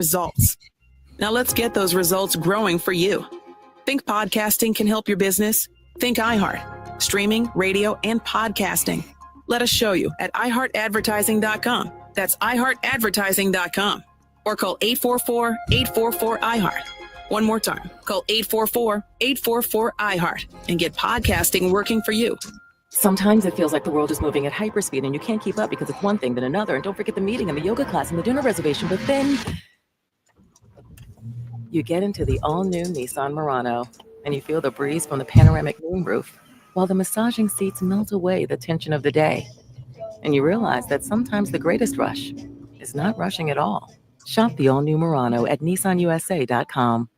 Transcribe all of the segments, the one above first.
results. Now let's get those results growing for you. Think podcasting can help your business? Think iHeart. Streaming, radio, and podcasting. Let us show you at iHeartAdvertising.com. That's iHeartAdvertising.com. Or call 844-844-iHeart. One more time, call 844-844-iHeart and get podcasting working for you. Sometimes it feels like the world is moving at hyperspeed and you can't keep up because it's one thing then another. And don't forget the meeting and the yoga class and the dinner reservation. But then you get into the all-new Nissan Murano and you feel the breeze from the panoramic moonroof while the massaging seats melt away the tension of the day. And you realize that sometimes the greatest rush is not rushing at all. Shop the all-new Murano at nissanusa.com.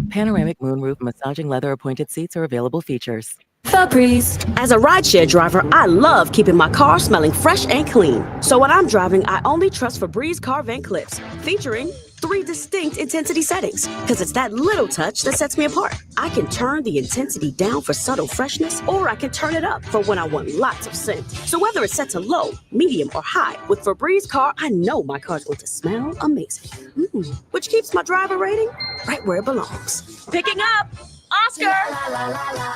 Panoramic moonroof massaging leather-appointed seats are available features. Febreze. As a rideshare driver, I love keeping my car smelling fresh and clean. So when I'm driving, I only trust Febreze car vent clips, featuring 3 distinct intensity settings, because it's that little touch that sets me apart. I can turn the intensity down for subtle freshness, or I can turn it up for when I want lots of scent. So whether it's set to low, medium, or high, with Febreze car, I know my car's going to smell amazing. Which keeps my driver rating right where it belongs. Picking up, Oscar! La, la, la, la.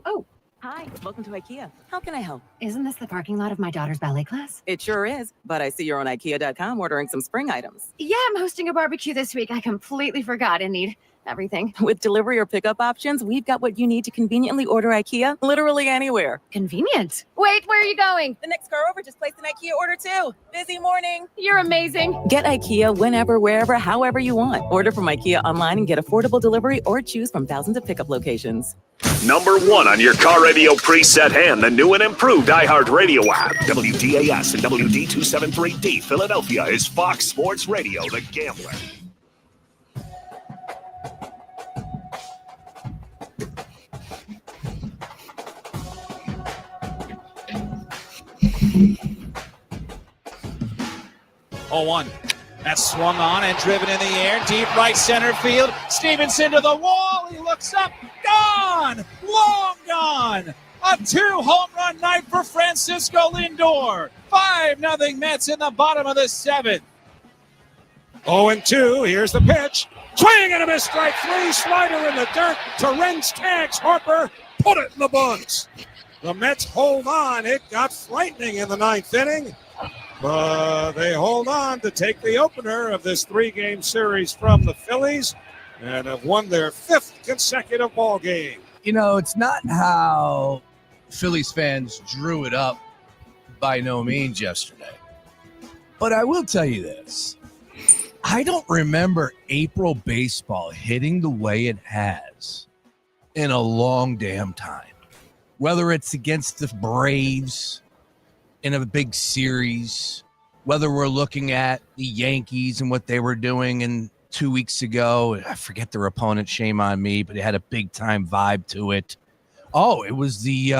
Oh, hi. Welcome to IKEA. How can I help? Isn't this the parking lot of my daughter's ballet class? It sure is, but I see you're on IKEA.com ordering some spring items. Yeah, I'm hosting a barbecue this week. I completely forgot and need everything. With delivery or pickup options, we've got what you need to conveniently order IKEA literally anywhere. Convenient. Wait, where are you going? The next car over just placed an IKEA order too. Busy morning. You're amazing. Get IKEA whenever, wherever, however you want. Order from IKEA online and get affordable delivery or choose from thousands of pickup locations. Number 1 on your car radio preset and the new and improved iHeart Radio app. WDAS and WD273D Philadelphia is Fox Sports Radio, The Gambler. Oh, 1. That's swung on and driven in the air. Deep right center field. Stevenson to the wall. He looks up. Gone. Long gone. A 2-home run night for Francisco Lindor. 5-0 Mets in the bottom of the 7th. 0-2. Here's the pitch. Swing and a miss. Strike 3. Slider in the dirt. Torrens tags Harper. Put it in the bunks. The Mets hold on. It got frightening in the 9th inning. But they hold on to take the opener of this 3-game series from the Phillies and have won their 5th consecutive ball game. You know, it's not how Phillies fans drew it up by no means yesterday. But I will tell you this. I don't remember April baseball hitting the way it has in a long damn time. Whether it's against the Braves in a big series, whether we're looking at the Yankees and what they were doing in 2 weeks ago. I forget their opponent, shame on me, but it had a big time vibe to it. Oh, it was the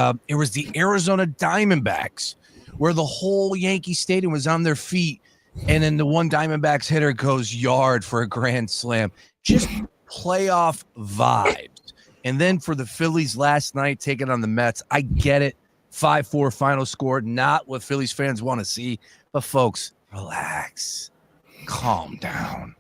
Arizona Diamondbacks, where the whole Yankee Stadium was on their feet, and then the one Diamondbacks hitter goes yard for a grand slam. Just playoff vibes. And then for the Phillies last night taking on the Mets, I get it. 5-4 final score, not what Phillies fans want to see. But folks, relax. Calm down.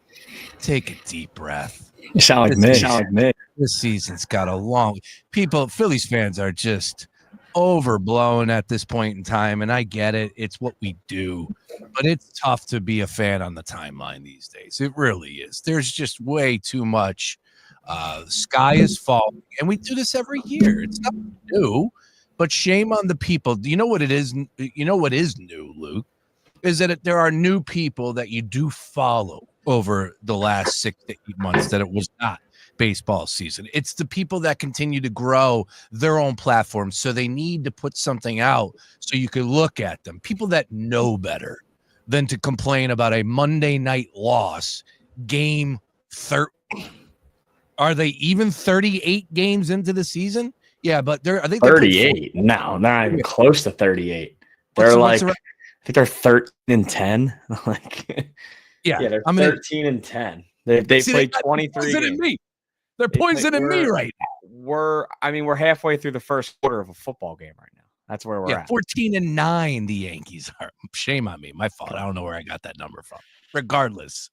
Take a deep breath. You sound like me. This season's got a long... Phillies fans are just overblown at this point in time, and I get it. It's what we do. But it's tough to be a fan on the timeline these days. It really is. There's just way too much. The sky is falling, and we do this every year. It's nothing new. But shame on the people. Do you know what it is? You know what is new, Luke? Is that there are new people that you do follow over the last 6 to 8 months that it was not baseball season. It's the people that continue to grow their own platforms. So they need to put something out so you can look at them. People that know better than to complain about a Monday night loss. Game 30. Are they even 38 games into the season? Yeah, but I think 38. No, not even close to 38. They're I think they're 13-10. They're 13-10. They played 23 games. They're poisoning me right now. We're halfway through the first quarter of a football game right now. That's where we're at. 14-9. The Yankees are. Shame on me. My fault. I don't know where I got that number from. Regardless,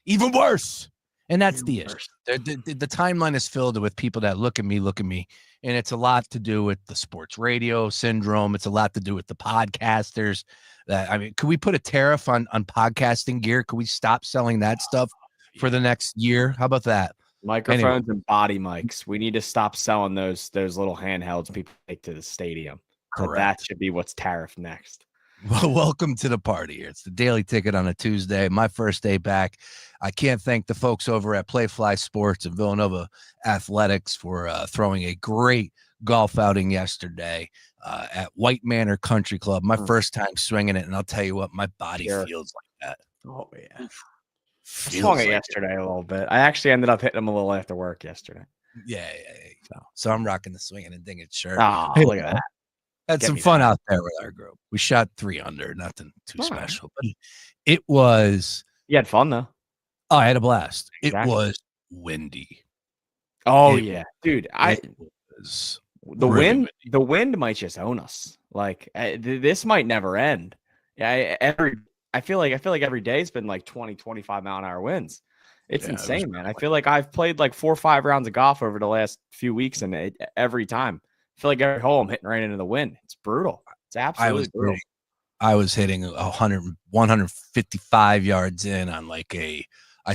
even worse. And that's the issue. The timeline is filled with people that look at me, and it's a lot to do with the sports radio syndrome. It's a lot to do with the podcasters. Could we put a tariff on podcasting gear? Could we stop selling that stuff for the next year? How about that? Microphones and body mics. We need to stop selling those little handhelds people take to the stadium. Correct. That should be what's tariffed next. Well, welcome to the party here. It's the Daily Ticket on a Tuesday, my first day back. I can't thank the folks over at Playfly Sports and Villanova Athletics for throwing a great golf outing yesterday at White Manor Country Club. My first time swinging it, and I'll tell you what, my body feels like that. Oh, yeah. Swung it yesterday a little bit. I actually ended up hitting them a little after work yesterday. Yeah. So I'm rocking the swinging and dinging shirt. Oh, look at that. Had some fun out there with our group. We shot 3 under, nothing too special, but it was. You had fun though. Oh, I had a blast. Exactly. It was windy. Oh yeah, dude. The wind might just own us. Like this might never end. Yeah, I feel like every day's been like 20, 25 mile an hour winds. It's insane, man. I feel like I've played like 4 or 5 rounds of golf over the last few weeks, and every time. I feel like every hole I'm hitting right into the wind. It's brutal. It's absolutely brutal. I was hitting 155 yards in on like I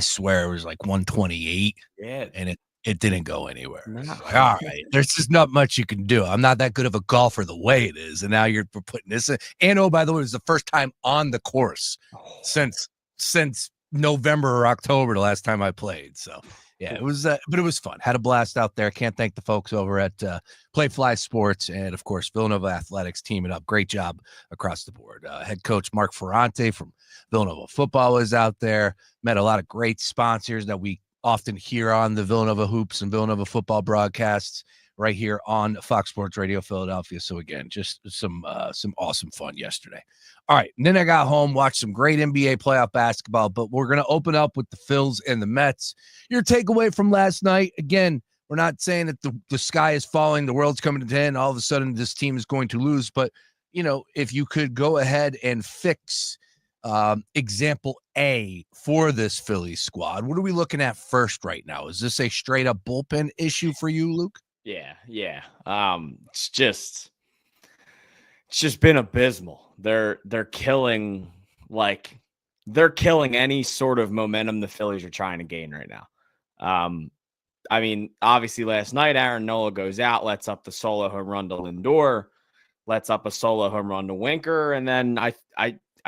swear it was like 128. Yeah. And it didn't go anywhere. No. Like, all right. There's just not much you can do. I'm not that good of a golfer the way it is. And now you're putting this in. And oh, by the way, it was the first time on the course since November or October, the last time I played. So yeah, it was, but it was fun. Had a blast out there. Can't thank the folks over at Playfly Sports and, of course, Villanova Athletics teaming up. Great job across the board. Head coach Mark Ferrante from Villanova Football was out there. Met a lot of great sponsors that we often hear on the Villanova Hoops and Villanova Football broadcasts right here on Fox Sports Radio Philadelphia. So, again, just some awesome fun yesterday. All right, and then I got home, watched some great NBA playoff basketball, but we're going to open up with the Phils and the Mets. Your takeaway from last night, again, we're not saying that the sky is falling, the world's coming to an end, all of a sudden this team is going to lose, but, if you could go ahead and fix example A for this Phillies squad, what are we looking at first right now? Is this a straight-up bullpen issue for you, Luke? Yeah. It's just been abysmal. They're killing any sort of momentum the Phillies are trying to gain right now. Obviously last night Aaron Nola goes out, lets up the solo home run to Lindor, lets up a solo home run to Winker, and then I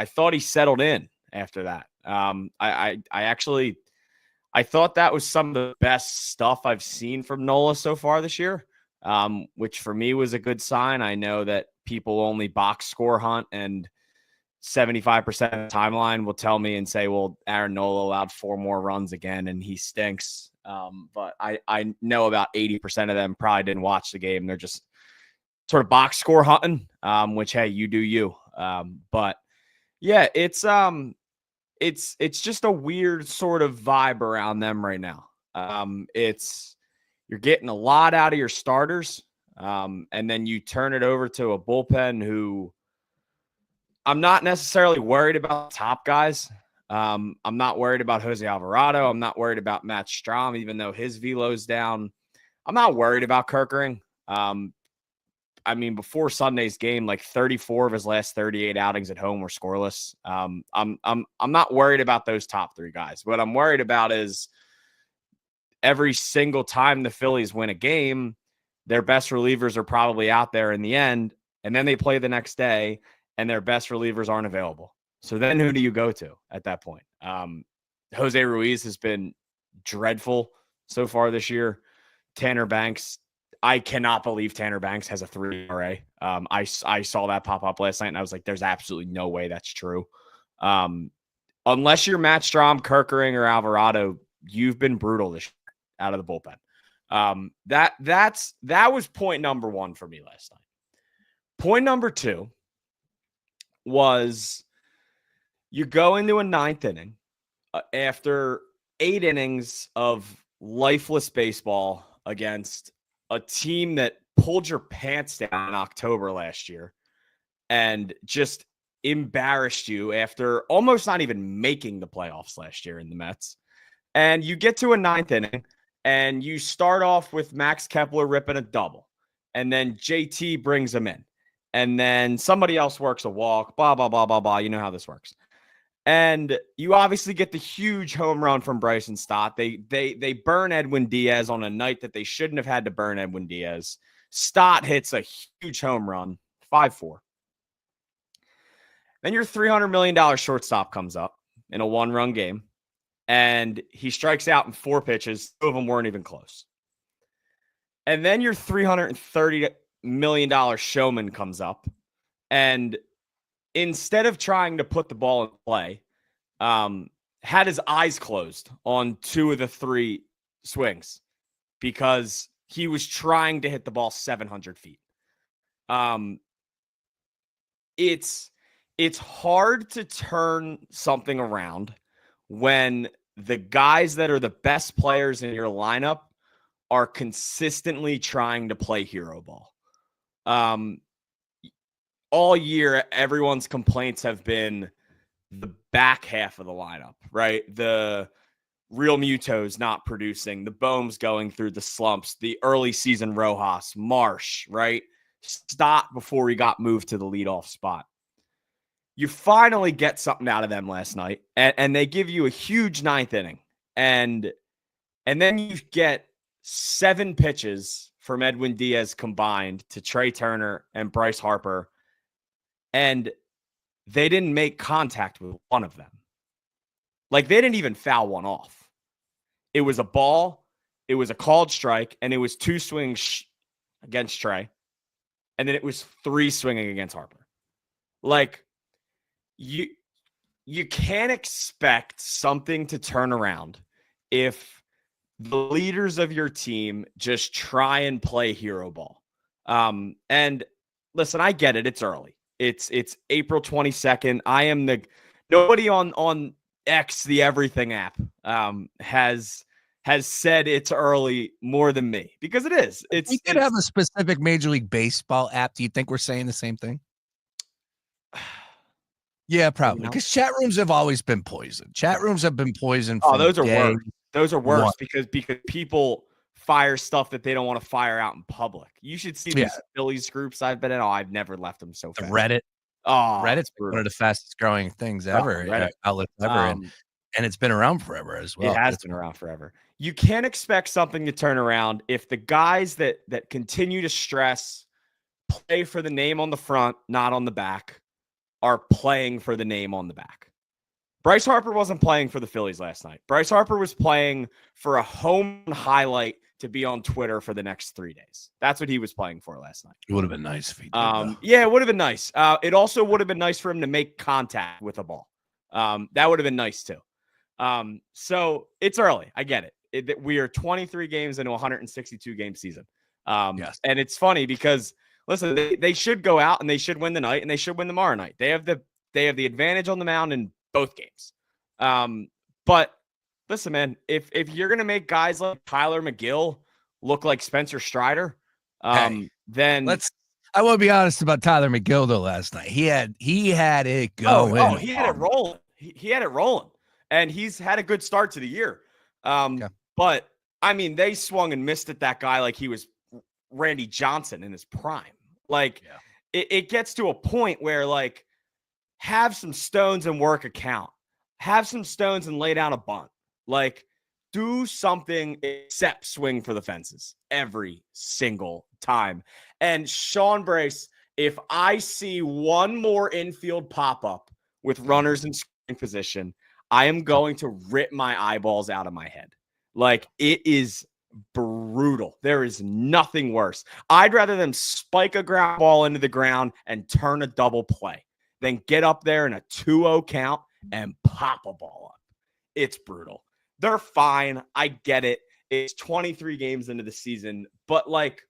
thought he settled in after that. I thought that was some of the best stuff I've seen from Nola so far this year, which for me was a good sign. I know that people only box score hunt, and 75% of the timeline will tell me and say, well, Aaron Nola allowed 4 more runs again and he stinks. But I know about 80% of them probably didn't watch the game. They're just sort of box score hunting, which, hey, you do you. But yeah, it's just a weird sort of vibe around them right now. You're getting a lot out of your starters. And then you turn it over to a bullpen who I'm not necessarily worried about top guys. I'm not worried about Jose Alvarado. I'm not worried about Matt Strahm, even though his velo's down. I'm not worried about Kerkering. Before Sunday's game, like 34 of his last 38 outings at home were scoreless. I'm not worried about those top 3 guys. What I'm worried about is every single time the Phillies win a game, their best relievers are probably out there in the end, and then they play the next day, and their best relievers aren't available. So then who do you go to at that point? Jose Ruiz has been dreadful so far this year. Tanner Banks, I cannot believe Tanner Banks has a 3 ERA. I saw that pop up last night, and I was like, there's absolutely no way that's true. Unless you're Matt Strahm, Kerkering, or Alvarado, you've been brutal this year out of the bullpen. That was point number 1 for me last night. Point number 2 was you go into a 9th inning after 8 innings of lifeless baseball against a team that pulled your pants down in October last year. and just embarrassed you after almost not even making the playoffs last year in the Mets. And you get to a ninth inning and you start off with Max Kepler ripping a double. And then JT brings him in. And then somebody else works a walk, blah, blah, blah, blah, blah. You know how this works. And you obviously get the huge home run from Bryson Stott. They burn Edwin Diaz on a night that they shouldn't have had to burn Edwin Diaz. Stott hits a huge home run, 5-4. Then your $300 million shortstop comes up in a one-run game, and he strikes out in 4 pitches. 2 of them weren't even close. And then your $330 million showman comes up, and instead of trying to put the ball in play, had his eyes closed on 2 of the 3 swings because he was trying to hit the ball 700 feet. It's hard to turn something around when the guys that are the best players in your lineup are consistently trying to play hero ball. All year, everyone's complaints have been the back half of the lineup, right? The Real Muto's not producing, the Bohm's going through the slumps, the early season Rojas, Marsh, right? Stott before he got moved to the leadoff spot. You finally get something out of them last night, and they give you a huge ninth inning. And then you get 7 pitches from Edwin Diaz combined to Trey Turner and Bryce Harper, and they didn't make contact with one of them. Like, they didn't even foul one off. It was a ball, it was a called strike, and it was 2 swings against Trey, and then it was 3 swinging against Harper. Like, you can't expect something to turn around if the leaders of your team just try and play hero ball. And listen, I get it. It's early. It's April 22nd. I am nobody on X, the everything app, has said it's early more than me, because it is. We could have a specific Major League Baseball app. Do you think we're saying the same thing? Yeah, probably. Because chat rooms have always been poisoned. Chat rooms have been poisoned. Oh, those are worse. Those are worse because people fire stuff that they don't want to fire out in public. You should see these Phillies groups I've been in. Oh, I've never left them so fast. Reddit. Oh, Reddit's one of the fastest growing things ever. Outlets ever. And it's been around forever as well. It has been around forever. You can't expect something to turn around if the guys that continue to stress, play for the name on the front, not on the back, are playing for the name on the back. Bryce Harper wasn't playing for the Phillies last night. Bryce Harper was playing for a home highlight to be on Twitter for the next 3 days. That's what he was playing for last night. It would have been nice if he did. Yeah, it would have been nice. It also would have been nice for him to make contact with a ball. That would have been nice too. So it's early. I get it. We are 23 games into a 162 game season. Yes. And it's funny because, listen, they should go out and they should win the night, and they should win tomorrow night. They have the advantage on the mound in both games. But listen, man, if you're gonna make guys like Tyler McGill look like Spencer Strider, then I want to be honest about Tyler McGill though. Last night he had it going. Oh, he had it rolling. He had it rolling, and he's had a good start to the year. But I mean, they swung and missed at that guy like he was Randy Johnson in his prime. Like it gets to a point where, like, have some stones and work a count. Have some stones and lay down a bunt. Like, do something except swing for the fences every single time. And Sean Brace, if I see one more infield pop-up with runners in scoring position, I am going to rip my eyeballs out of my head. Like, it is brutal. There is nothing worse. I'd rather them spike a ground ball into the ground and turn a double play than get up there in a 2-0 count and pop a ball up. It's brutal. They're fine. I get it. It's 23 games into the season, but like,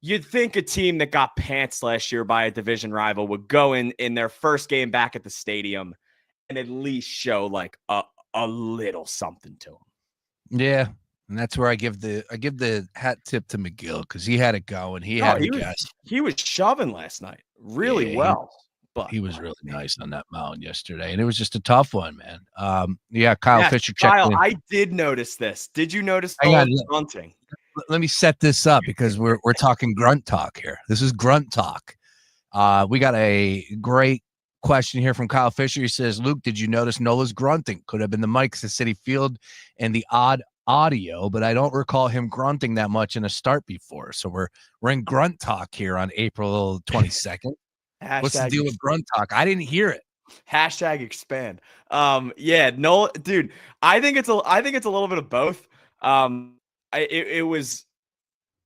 you'd think a team that got pants last year by a division rival would go in their first game back at the stadium and at least show like a little something to them. Yeah. And that's where I give the hat tip to McGill because he had it going. He had a guess. He was shoving last night really well. But he was really nice on that mound yesterday, and it was just a tough one, man. Kyle Fisher checked Kyle, in. I did notice this. Did you notice grunting? Let me set this up because we're talking grunt talk here. This is grunt talk. We got a great question here from Kyle Fisher. He says, Luke, did you notice Nola's grunting? Could have been the mics at Citi Field and the odd audio, but I don't recall him grunting that much in a start before. So we're in grunt talk here on April 22nd. What's the deal with grunt talk? I didn't hear it. Hashtag expand. No, dude. I think it's a little bit of both. It was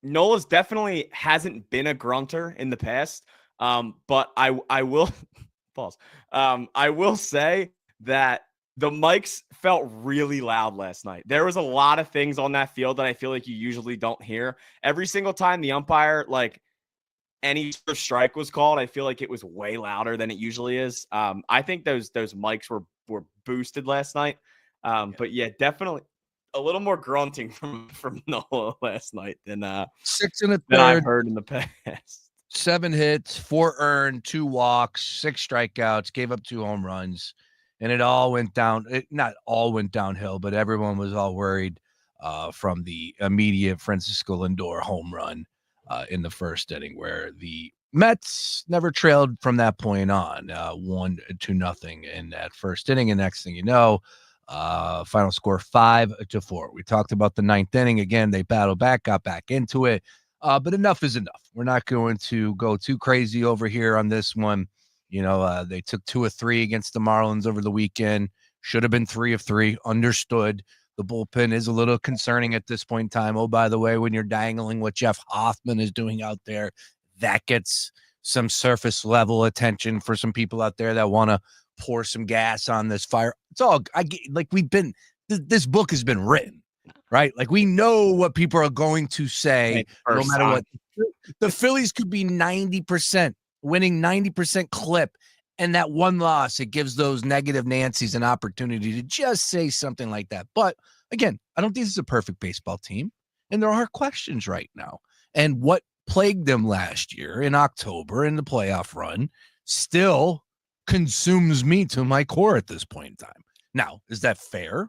Nola's definitely hasn't been a grunter in the past. But I will pause. I will say that the mics felt really loud last night. There was a lot of things on that field that I feel like you usually don't hear. Every single time the umpire, like, any sort of strike was called, I feel like it was way louder than it usually is. I think those mics were boosted last night. But yeah, definitely a little more grunting from Nola last night than 6 1/3 than I've heard in the past. 7 hits, 4 earned, 2 walks, 6 strikeouts, gave up 2 home runs, and it all went down. Not all went downhill, but everyone was all worried from the immediate Francisco Lindor home run in the first inning, where the Mets never trailed from that point on, 1-0 in that first inning. And next thing you know, final score 5-4. We talked about the 9th inning. Again, they battled back, got back into it. But enough is enough. We're not going to go too crazy over here on this one. They took 2 of 3 against the Marlins over the weekend. Should have been 3 of 3. Understood. The bullpen is a little concerning at this point in time. Oh, by the way, when you're dangling what Jeff Hoffman is doing out there, that gets some surface level attention for some people out there that want to pour some gas on this fire. It's all this book has been written, right? Like, we know what people are going to say no matter what. The Phillies could be 90%, winning 90% clip. And that one loss, it gives those negative Nancys an opportunity to just say something like that. But again, I don't think this is a perfect baseball team. And there are questions right now. And what plagued them last year in October in the playoff run still consumes me to my core at this point in time. Now, is that fair?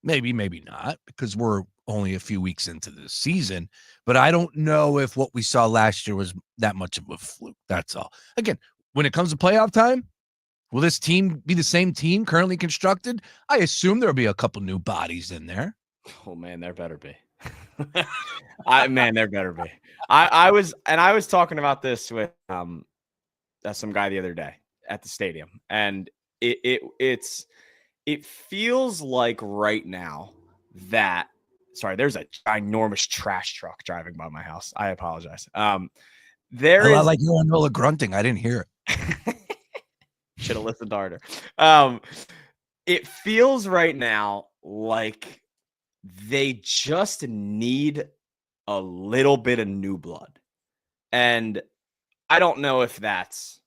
Maybe, maybe not, because we're only a few weeks into the season. But I don't know if what we saw last year was that much of a fluke. That's all. Again, when it comes to playoff time, will this team be the same team currently constructed? I assume there'll be a couple new bodies in there. Oh man, there better be. There better be. I was talking about this with some guy the other day at the stadium, and it feels like right now that there's a ginormous trash truck driving by my house. I apologize. Like you and Nola grunting. I didn't hear it. Should have listened harder. It feels right now like they just need a little bit of new blood. And I don't know if that's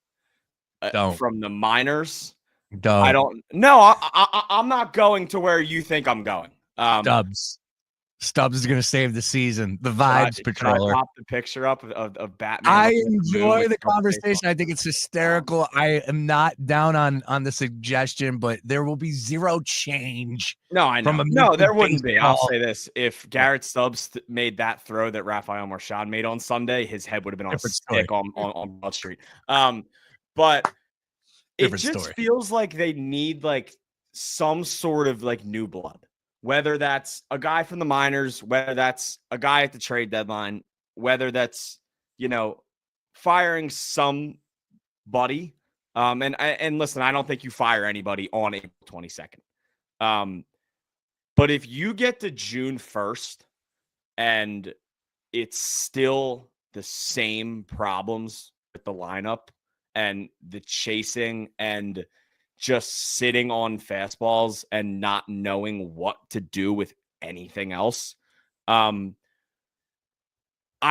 from the minors. I don't know. I'm not going to where you think I'm going. Stubbs is going to save the season. The vibes patroller. I pop the picture up of Batman. I enjoy the conversation. I think it's hysterical. I am not down on the suggestion, but there will be zero change. No, I know. No, there wouldn't be. I'll say this. If Garrett Stubbs made that throw that Rafael Marchand made on Sunday, his head would have been on a stick on Broad Street. But it just feels like they need like some sort of like new blood. Whether that's a guy from the minors, whether that's a guy at the trade deadline, whether that's, firing somebody. And listen, I don't think you fire anybody on April 22nd. But if you get to June 1st and it's still the same problems with the lineup and the chasing and just sitting on fastballs and not knowing what to do with anything else. I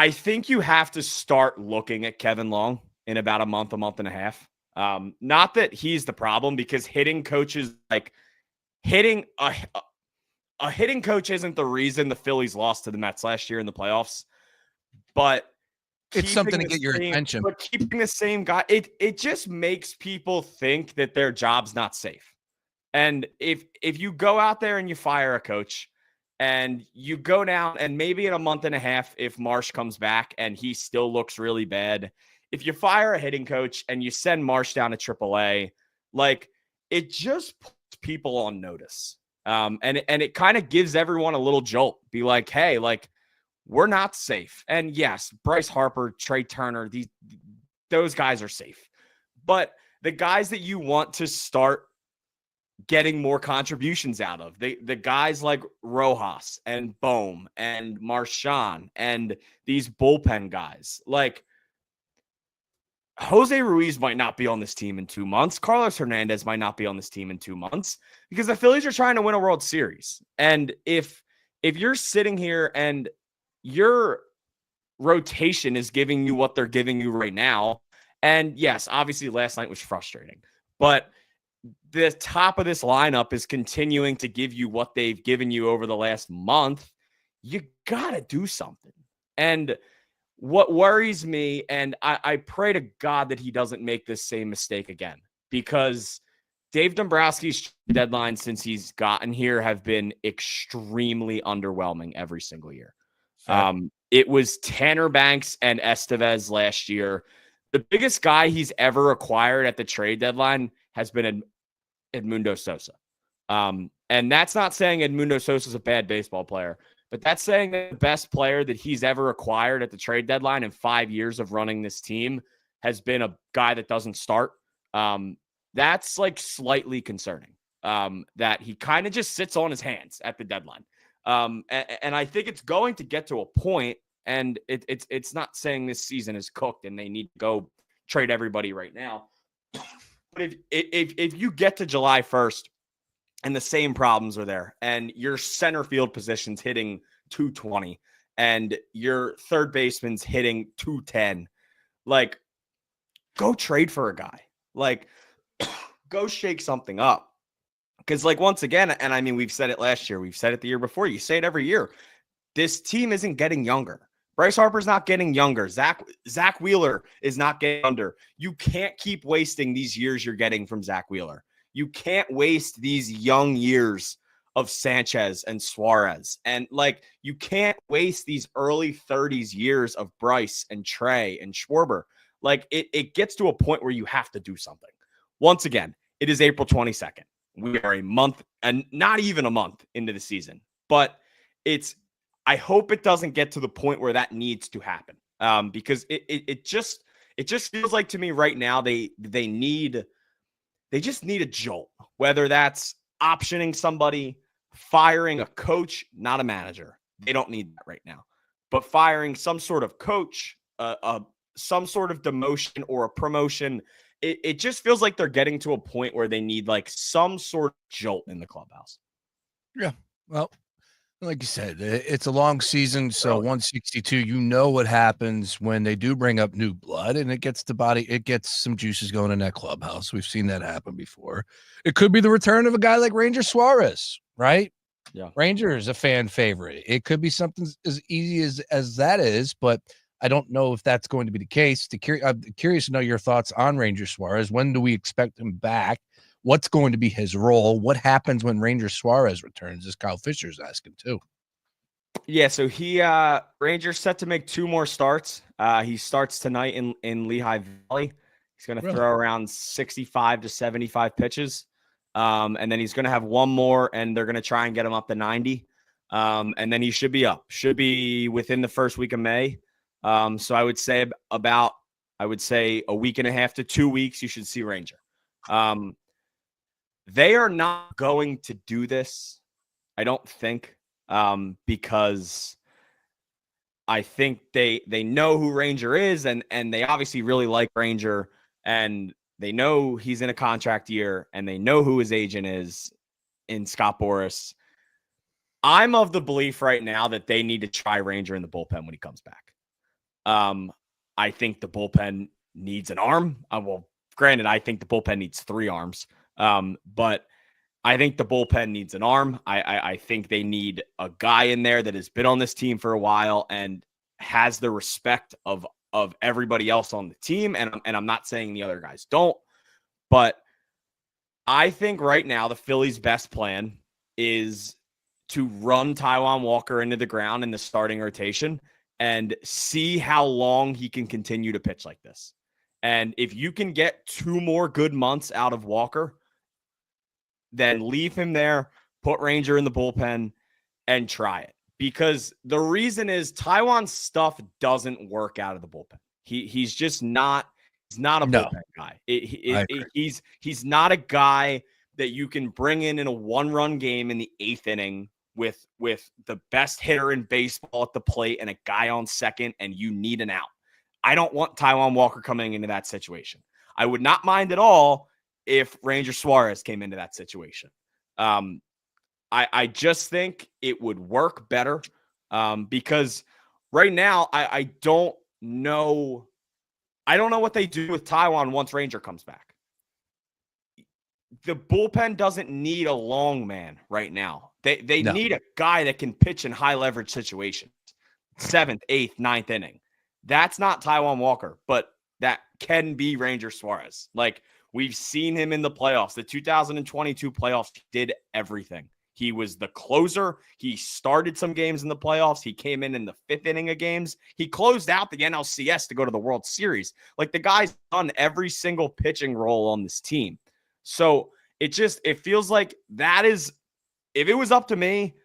think you have to start looking at Kevin Long in about a month and a half. Not that he's the problem, because hitting coaches, like hitting a hitting coach isn't the reason the Phillies lost to the Mets last year in the playoffs, but it's something to get your attention. But keeping the same guy, it just makes people think that their job's not safe. And if you go out there and you fire a coach and you go down, and maybe in a month and a half, if Marsh comes back and he still looks really bad, if you fire a hitting coach and you send Marsh down to AAA, like, it just puts people on notice. And it kind of gives everyone a little jolt. Be like, hey, like, we're not safe. And yes, Bryce Harper, Trey Turner, those guys are safe. But the guys that you want to start getting more contributions out of, the guys like Rojas and Bohm and Marchand and these bullpen guys, like Jose Ruiz might not be on this team in 2 months. Carlos Hernandez might not be on this team in 2 months because the Phillies are trying to win a World Series. And if you're sitting here and your rotation is giving you what they're giving you right now, and yes, obviously last night was frustrating, but the top of this lineup is continuing to give you what they've given you over the last month, you got to do something. And what worries me, and I pray to God that he doesn't make this same mistake again, because Dave Dombrowski's deadlines since he's gotten here have been extremely underwhelming every single year. It was Tanner Banks and Estevez last year. The biggest guy he's ever acquired at the trade deadline has been Edmundo Sosa. And that's not saying Edmundo Sosa is a bad baseball player, but that's saying that the best player that he's ever acquired at the trade deadline in 5 years of running this team has been a guy that doesn't start. That's like slightly concerning, that he kind of just sits on his hands at the deadline. And I think it's going to get to a point, and it's not saying this season is cooked and they need to go trade everybody right now. But if you get to July 1st and the same problems are there, and your center field position's hitting 220 and your third baseman's hitting 210, like, go trade for a guy. Like, go shake something up. Because, like, once again, and I mean, we've said it last year, we've said it the year before, you say it every year, this team isn't getting younger. Bryce Harper's not getting younger. Zach Wheeler is not getting younger. You can't keep wasting these years you're getting from Zach Wheeler. You can't waste these young years of Sanchez and Suarez. And, like, you can't waste these early 30s years of Bryce and Trey and Schwarber. Like, it gets to a point where you have to do something. Once again, it is April 22nd. We are a month, and not even a month into the season. But I hope it doesn't get to the point where that needs to happen. Because it just feels like to me right now they just need a jolt, whether that's optioning somebody, firing a coach, not a manager. They don't need that right now. But firing some sort of coach, some sort of demotion or a promotion, it just feels like they're getting to a point where they need like some sort of jolt in the clubhouse. Yeah. Well, like you said, it's a long season, so 162, you know what happens when they do bring up new blood, and it gets some juices going in that clubhouse. We've seen that happen before. It could be the return of a guy like Ranger Suarez, right? Yeah. Ranger is a fan favorite. It could be something as easy as that is, but I don't know if that's going to be the case. I'm curious to know your thoughts on Ranger Suarez. When do we expect him back? What's going to be his role? What happens when Ranger Suarez returns? As Kyle Fisher's asking too. Yeah, so Ranger's set to make 2 more starts. He starts tonight in Lehigh Valley. He's going to throw around 65 to 75 pitches. And then he's going to have 1 more, and they're going to try and get him up to 90. And then he should be within the first week of May. So I would say a week and a half to 2 weeks, you should see Ranger. They are not going to do this, I don't think, because I think they know who Ranger is, and they obviously really like Ranger, and they know he's in a contract year, and they know who his agent is in Scott Boras. I'm of the belief right now that they need to try Ranger in the bullpen when he comes back. I think the bullpen needs an arm. Well, granted, I think the bullpen needs 3 arms. But I think the bullpen needs an arm. I think they need a guy in there that has been on this team for a while and has the respect of everybody else on the team. And I'm not saying the other guys don't, but I think right now the Phillies' best plan is to run Taijuan Walker into the ground in the starting rotation and see how long he can continue to pitch like this. And if you can get 2 more good months out of Walker, then leave him there, put Ranger in the bullpen, and try it. Because the reason is Taijuan's stuff doesn't work out of the bullpen. He's just not. He's not a bullpen guy. He's not a guy that you can bring in a 1-run game in the 8th inning with the best hitter in baseball at the plate and a guy on second, and you need an out. I don't want Taijuan Walker coming into that situation. I would not mind at all if Ranger Suarez came into that situation. I just think it would work better because right now I don't know. I don't know what they do with Taijuan once Ranger comes back. The bullpen doesn't need a long man right now. They need a guy that can pitch in high leverage situations. 7th, 8th, 9th inning. That's not Taijuan Walker, but that can be Ranger Suarez. Like, we've seen him in the playoffs. The 2022 playoffs, he did everything. He was the closer. He started some games in the playoffs. He came in the 5th inning of games. He closed out the NLCS to go to the World Series. Like, the guy's done every single pitching role on this team. So it feels like that is, if it was up to me,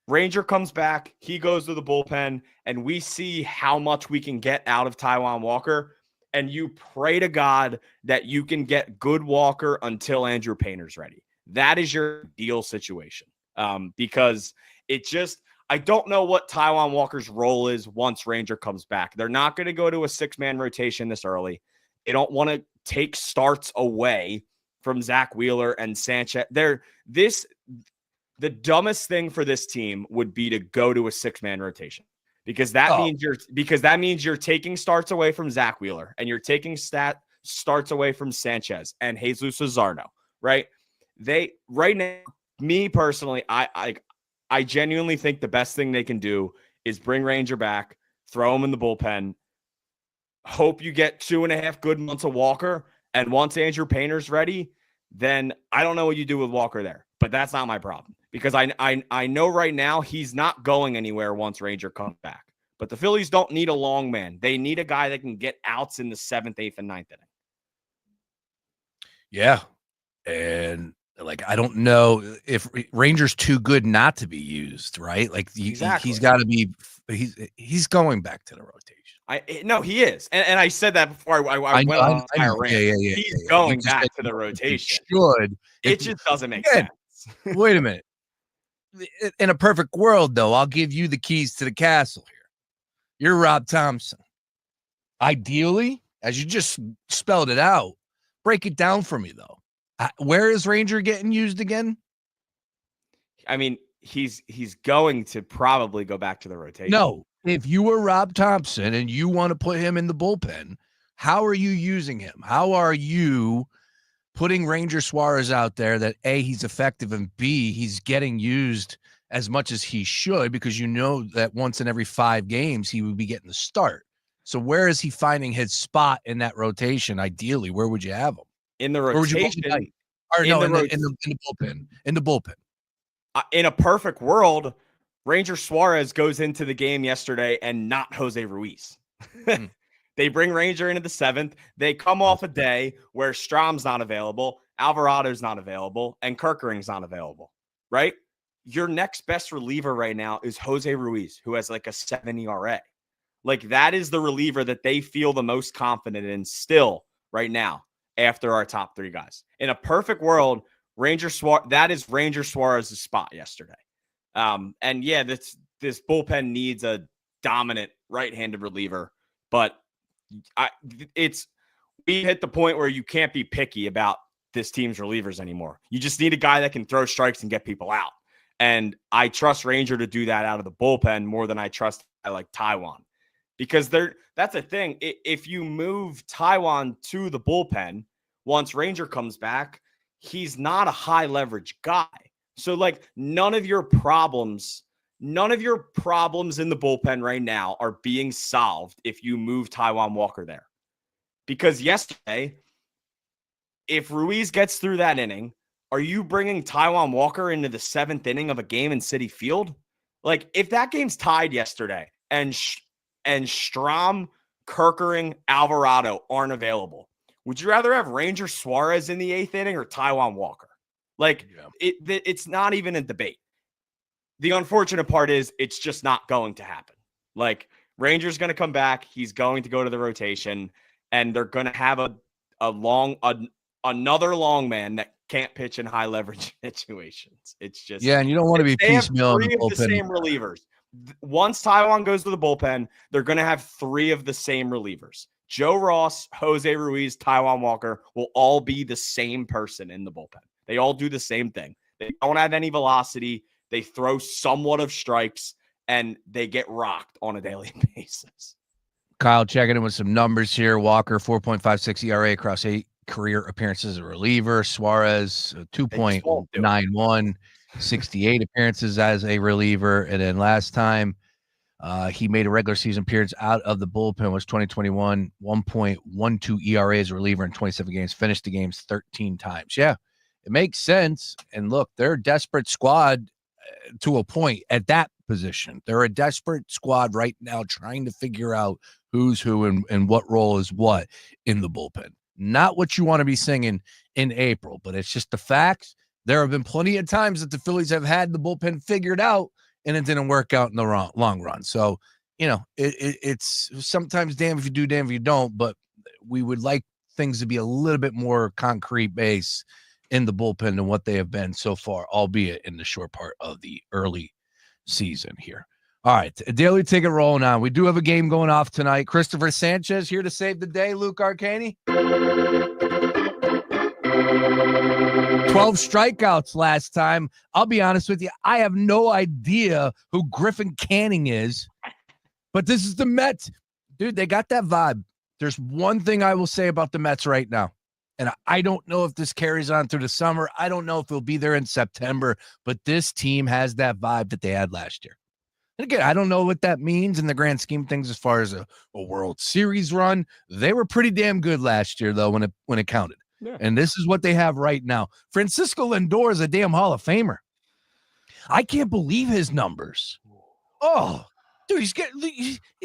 Ranger comes back, he goes to the bullpen, and we see how much we can get out of Taijuan Walker. And you pray to God that you can get good Walker until Andrew Painter's ready. That is your ideal situation. Because I don't know what Taijuan Walker's role is once Ranger comes back. They're not going to go to a 6-man rotation this early. They don't want to take starts away from Zach Wheeler and Sanchez. The dumbest thing for this team would be to go to a 6-man rotation because that means you're taking starts away from Zach Wheeler and you're taking starts away from Sanchez and Jesus Luzardo, right? Right now, me personally, I genuinely think the best thing they can do is bring Ranger back, throw him in the bullpen, hope you get 2.5 good months of Walker, and once Andrew Painter's ready, then I don't know what you do with Walker there, but that's not my problem because I know right now he's not going anywhere once Ranger comes back. But the Phillies don't need a long man. They need a guy that can get outs in the 7th, 8th, and 9th inning. Yeah. And like, I don't know if Ranger's too good not to be used, right? Like Exactly. He's got to be, he's going back to the rotation. No, he is. And I said that before I went on the entire rant. He's going back to the rotation. It just doesn't make sense. Wait a minute. In a perfect world, though, I'll give you the keys to the castle here. You're Rob Thompson. Ideally, as you just spelled it out, break it down for me, though. Where is Ranger getting used again? I mean, he's going to probably go back to the rotation. No, if you were Rob Thompson and you want to put him in the bullpen, how are you using him? How are you putting Ranger Suarez out there that A, he's effective, and B, he's getting used as much as he should, because you know that once in every 5 games he would be getting the start. So where is he finding his spot in that rotation? Ideally, where would you have him? In the rotation. In the bullpen. In the bullpen. In a perfect world, Ranger Suarez goes into the game yesterday and not Jose Ruiz. They bring Ranger into the 7th. They come off a day where Strom's not available, Alvarado's not available, and Kerkering's not available, right? Your next best reliever right now is Jose Ruiz, who has like a 7 ERA. Like, that is the reliever that they feel the most confident in still right now after our top 3 guys. In a perfect world, that is Ranger Suarez's spot yesterday. And yeah, this bullpen needs a dominant right-handed reliever, but we hit the point where you can't be picky about this team's relievers anymore. You just need a guy that can throw strikes and get people out. And I trust Ranger to do that out of the bullpen more than I trust Taijuan. Because that's the thing. If you move Taijuan to the bullpen, once Ranger comes back, he's not a high leverage guy. So like none of your problems in the bullpen right now are being solved if you move Taijuan Walker there. Because yesterday, if Ruiz gets through that inning, are you bringing Taijuan Walker into the 7th inning of a game in Citi Field? Like if that game's tied yesterday and Strahm, Kerkering, Alvarado aren't available, would you rather have Ranger Suarez in the 8th inning or Taijuan Walker? Like it's not even a debate. The unfortunate part is it's just not going to happen. Like Ranger's going to come back. He's going to go to the rotation and they're going to have another long man that can't pitch in high leverage situations. It's just, and you don't want to be piecemeal. Three of the same relievers. Once Taijuan goes to the bullpen, they're going to have 3 of the same relievers. Joe Ross, Jose Ruiz, Taijuan Walker will all be the same person in the bullpen. They all do the same thing. They don't have any velocity. They throw somewhat of strikes, and they get rocked on a daily basis. Kyle checking in with some numbers here. Walker, 4.56 ERA across 8 career appearances as a reliever. Suarez, 2.91, 68 appearances as a reliever. And then last time he made a regular season appearance out of the bullpen was 2021, 1.12 ERA as a reliever in 27 games, finished the games 13 times. Yeah, it makes sense. And look, they're a desperate squad to a point at that position. They're a desperate squad right now trying to figure out who's who and what role is what in the bullpen. Not what you want to be singing in April, but it's just the facts. There have been plenty of times that the Phillies have had the bullpen figured out and it didn't work out in the long run. So, it's sometimes damn if you do, damn if you don't, but we would like things to be a little bit more concrete base in the bullpen than what they have been so far, albeit in the short part of the early season here. All right, daily ticket rolling on. We do have a game going off tonight. Christopher Sanchez here to save the day. Luke Arcaini. 12 strikeouts last time. I'll be honest with you. I have no idea who Griffin Canning is, but this is the Mets. Dude, they got that vibe. There's one thing I will say about the Mets right now, and I don't know if this carries on through the summer. I don't know if it'll be there in September, but this team has that vibe that they had last year. And again, I don't know what that means in the grand scheme of things as far as a World Series run. They were pretty damn good last year, though, when it counted. Yeah. And this is what they have right now. Francisco Lindor is a damn Hall of Famer. I can't believe his numbers. Oh, dude, how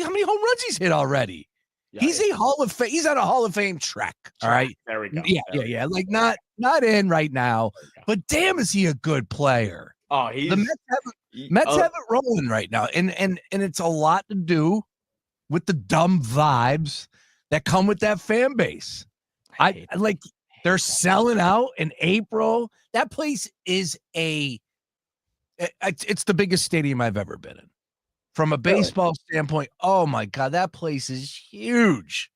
many home runs he's hit already? Yeah, he's a Hall of Fame. He's on a Hall of Fame track. All right. There we go. Yeah. Like not in right now, but damn, is he a good player? Oh, the Mets have it rolling right now, and it's a lot to do with the dumb vibes that come with that fan base. I like they're selling out in April. That place is it's the biggest stadium I've ever been in. From a baseball standpoint, oh my God, that place is huge.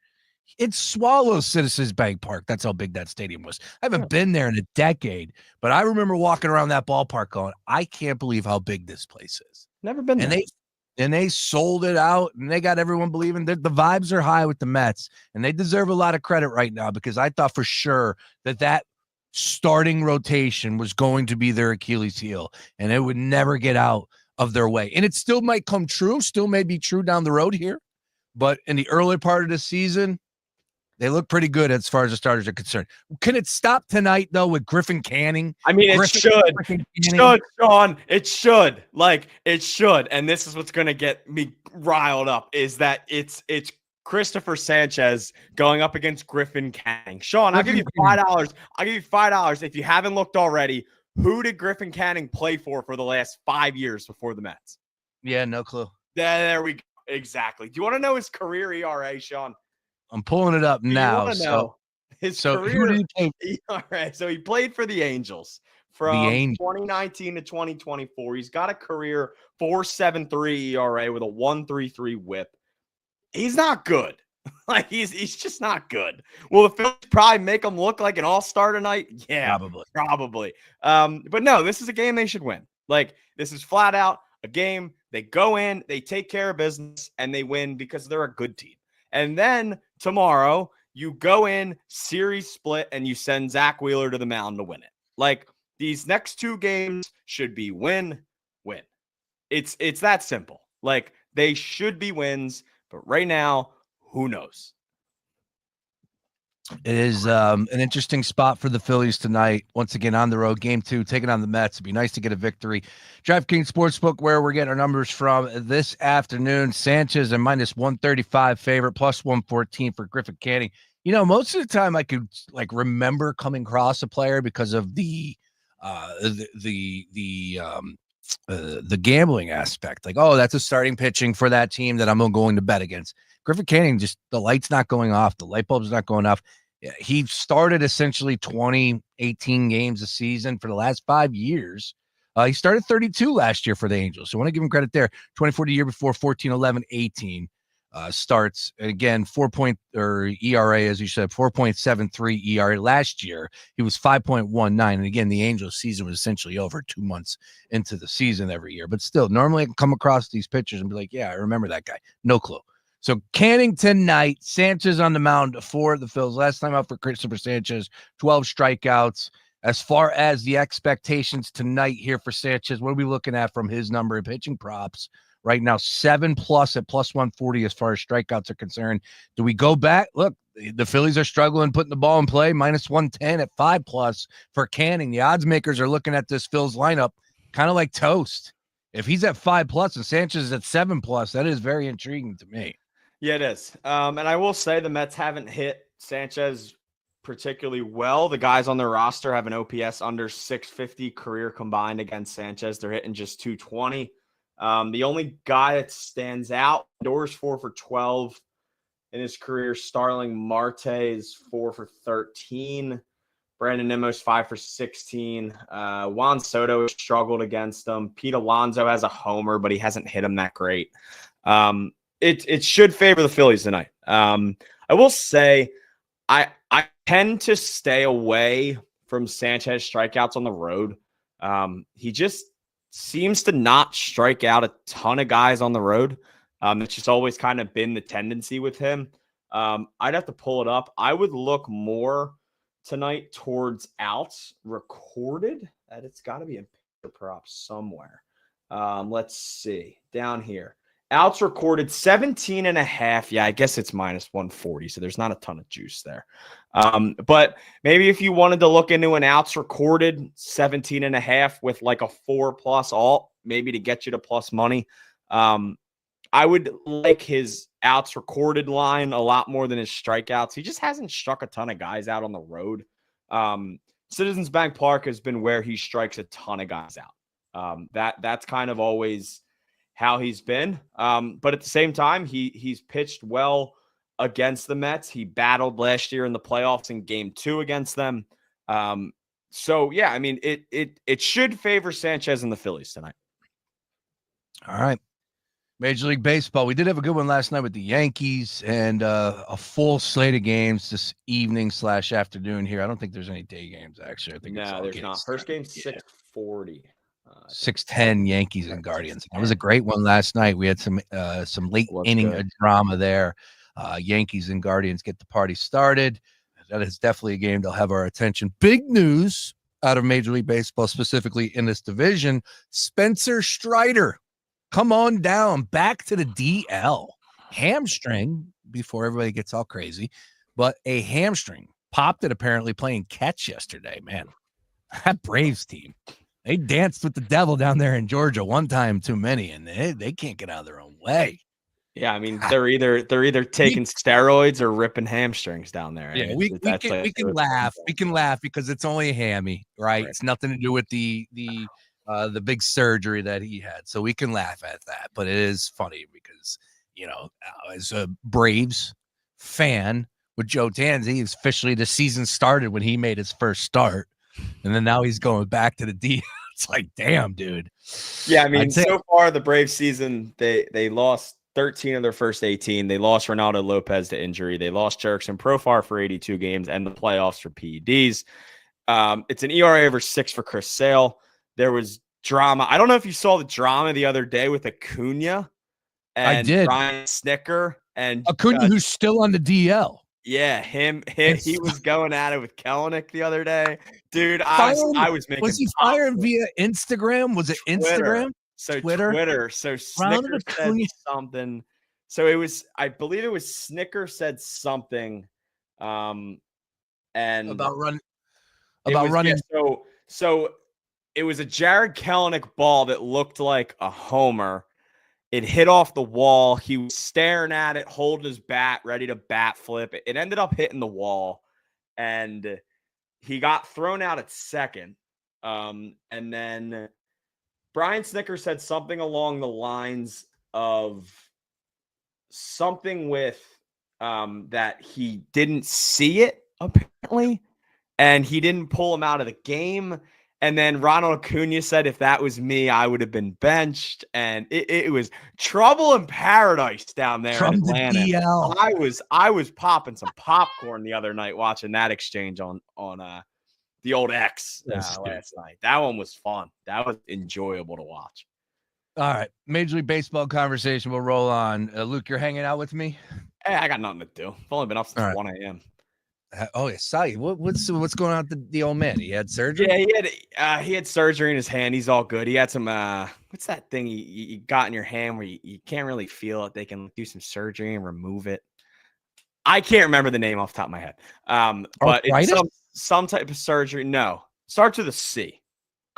It swallows Citizens Bank Park. That's how big that stadium was. I haven't been there in a decade, but I remember walking around that ballpark going, I can't believe how big this place is. Never been there. And they sold it out, and they got everyone believing that the vibes are high with the Mets, and they deserve a lot of credit right now because I thought for sure that starting rotation was going to be their Achilles heel, and it would never get out of their way. And it still might come true, still may be true down the road here, but in the early part of the season, they look pretty good as far as the starters are concerned. Can it stop tonight, though, with Griffin Canning? I mean, it should, Sean. It should. Like, it should. And this is what's going to get me riled up, is that it's Christopher Sanchez going up against Griffin Canning. Sean, I'll give you $5. I'll give you $5 if you haven't looked already. Who did Griffin Canning play for the last 5 years before the Mets? Yeah, no clue. There we go. Exactly. Do you want to know his career ERA, Sean? I'm pulling it up now. His career. All right. So he played for the Angels from 2019 to 2024. He's got a career 4.73 ERA with a 1.33 WHIP. He's not good. Like he's just not good. Will the Phillies probably make him look like an all-star tonight? Yeah, probably. But no, this is a game they should win. Like this is flat out a game. They go in, they take care of business, and they win because they're a good team. And then tomorrow, you go in, series split, and you send Zach Wheeler to the mound to win it. Like, these next 2 games should be win. It's that simple. Like, they should be wins, but right now, who knows? It is an interesting spot for the Phillies tonight. Once again, on the road, game 2, taking on the Mets. It'd be nice to get a victory. DraftKings Sportsbook, where we're getting our numbers from this afternoon. Sanchez, a minus 135 favorite, plus 114 for Griffin Canning. Most of the time I could remember coming across a player because of the gambling aspect. Like, oh, that's a starting pitching for that team that I'm going to bet against. Griffin Canning, just the light's not going off. The light bulb's not going off. He started essentially 18 games a season for the last 5 years. He started 32 last year for the Angels. So I want to give him credit there. 24 the year before, 14, 11, 18 starts. And again, ERA, as you said, 4.73 ERA. Last year, he was 5.19. And again, the Angels season was essentially over 2 months into the season every year. But still, normally I can come across these pitchers and be like, yeah, I remember that guy. No clue. So Canning tonight, Sanchez on the mound for the Phils. Last time out for Christopher Sanchez, 12 strikeouts. As far as the expectations tonight here for Sanchez, what are we looking at from his number of pitching props? Right now, 7+ at plus 140 as far as strikeouts are concerned. Do we go back? Look, the Phillies are struggling putting the ball in play, minus 110 at 5+ for Canning. The odds makers are looking at this Phil's lineup kind of like toast. If he's at 5+ and Sanchez is at 7+, that is very intriguing to me. Yeah, it is. And I will say the Mets haven't hit Sanchez particularly well. The guys on their roster have an OPS under 650 career combined against Sanchez. They're hitting just 220. The only guy that stands out, Doors 4 for 12 in his career. Starling Marte is 4 for 13. Brandon Nimmo's 5 for 16. Juan Soto has struggled against them. Pete Alonso has a homer, but he hasn't hit him that great. It should favor the Phillies tonight. I will say I tend to stay away from Sanchez strikeouts on the road. He just seems to not strike out a ton of guys on the road. It's just always kind of been the tendency with him. I'd have to pull it up. I would look more tonight towards outs recorded. That it's got to be in picture props somewhere. Let's see. Down here. Outs recorded 17.5. Yeah, I guess it's minus 140. So there's not a ton of juice there. But maybe if you wanted to look into an outs recorded 17.5 with like a 4+ alt, maybe to get you to plus money. I would like his outs recorded line a lot more than his strikeouts. He just hasn't struck a ton of guys out on the road. Citizens Bank Park has been where he strikes a ton of guys out. That's kind of always how he's been. But at the same time, he's pitched well against the Mets. He battled last year in the playoffs in game 2 against them. So yeah, I mean, it should favor Sanchez and the Phillies tonight. All right. Major League Baseball. We did have a good one last night with the Yankees and a full slate of games this evening/afternoon here. I don't think there's any day games, actually. I think there's not. First game, 6:40. 6:10 Yankees and Guardians. That was a great one last night. We had some late inning drama there. Yankees and Guardians get the party started. That is definitely a game that'll have our attention. Big news out of Major League Baseball, specifically in this division. Spencer Strider, come on down, back to the DL. Hamstring, before everybody gets all crazy, but a hamstring popped it apparently playing catch yesterday. Man, that Braves team. They danced with the devil down there in Georgia one time too many, and they can't get out of their own way. Yeah, I mean, they're either taking steroids or ripping hamstrings down there. Yeah, we can laugh. We can laugh because it's only a hammy, right? It's nothing to do with the big surgery that he had. So we can laugh at that. But it is funny because, as a Braves fan with Joe Tanzi, officially the season started when he made his first start. And then now he's going back to the D. It's like, damn, dude. Yeah, I mean, so far the Braves season, they lost 13 of their first 18. They lost Ronaldo Lopez to injury. They lost Jerickson Profar for 82 games and the playoffs for PEDs. It's an ERA over 6 for Chris Sale. There was drama. I don't know if you saw the drama the other day with Acuna and I did. Ryan Snicker and Acuna, who's still on the DL. Yeah, him. He was going at it with Kellenic the other day, dude. I was making. Was he fired via Instagram? Was it Twitter. Instagram? So Twitter. So Ronald Snicker said Acuna. something. So it was, I believe it was Snicker said something, and About running. So it was a Jared Kellenic ball that looked like a homer. It hit off the wall. He was staring at it, holding his bat, ready to bat flip. It ended up hitting the wall, and he got thrown out at second. And then Brian Snicker said something along the lines of something with that he didn't see it, apparently, and he didn't pull him out of the game. And then Ronald Acuna said, if that was me, I would have been benched. And it was trouble in paradise down there in Atlanta. I was popping some popcorn the other night watching that exchange on the old X last night. That one was fun. That was enjoyable to watch. All right. Major League Baseball conversation. We'll roll on. Luke, you're hanging out with me? Hey, I got nothing to do. I've only been up since 1 a.m. Oh, yeah. Sorry. What's going on with the old man? He had surgery? Yeah, he had surgery in his hand. He's all good. He had some what's that thing you got in your hand where you can't really feel it? They can do some surgery and remove it. I can't remember the name off the top of my head. But it's some type of surgery. No. Starts with a C.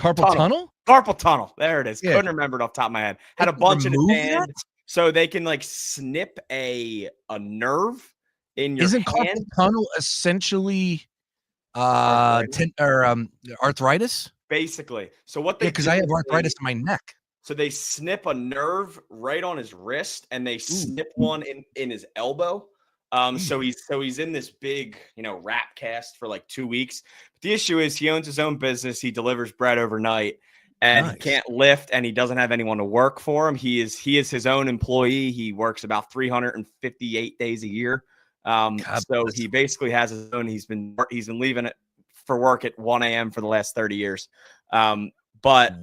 Carpal tunnel? Carpal tunnel. There it is. Yeah. Couldn't remember it off the top of my head. Had a bunch in his hand. So they can like snip a nerve in your Isn't hand. carpal tunnel essentially arthritis? Basically. So what they because I have arthritis in my neck. So they snip a nerve right on his wrist, and they snip one in his elbow. So he's in this big, wrap cast for like 2 weeks. But the issue is he owns his own business. He delivers bread overnight, and he can't lift, and he doesn't have anyone to work for him. He is his own employee. He works about 358 days a year. So he basically has his own. He's been leaving it for work at 1 a.m. for the last 30 years. But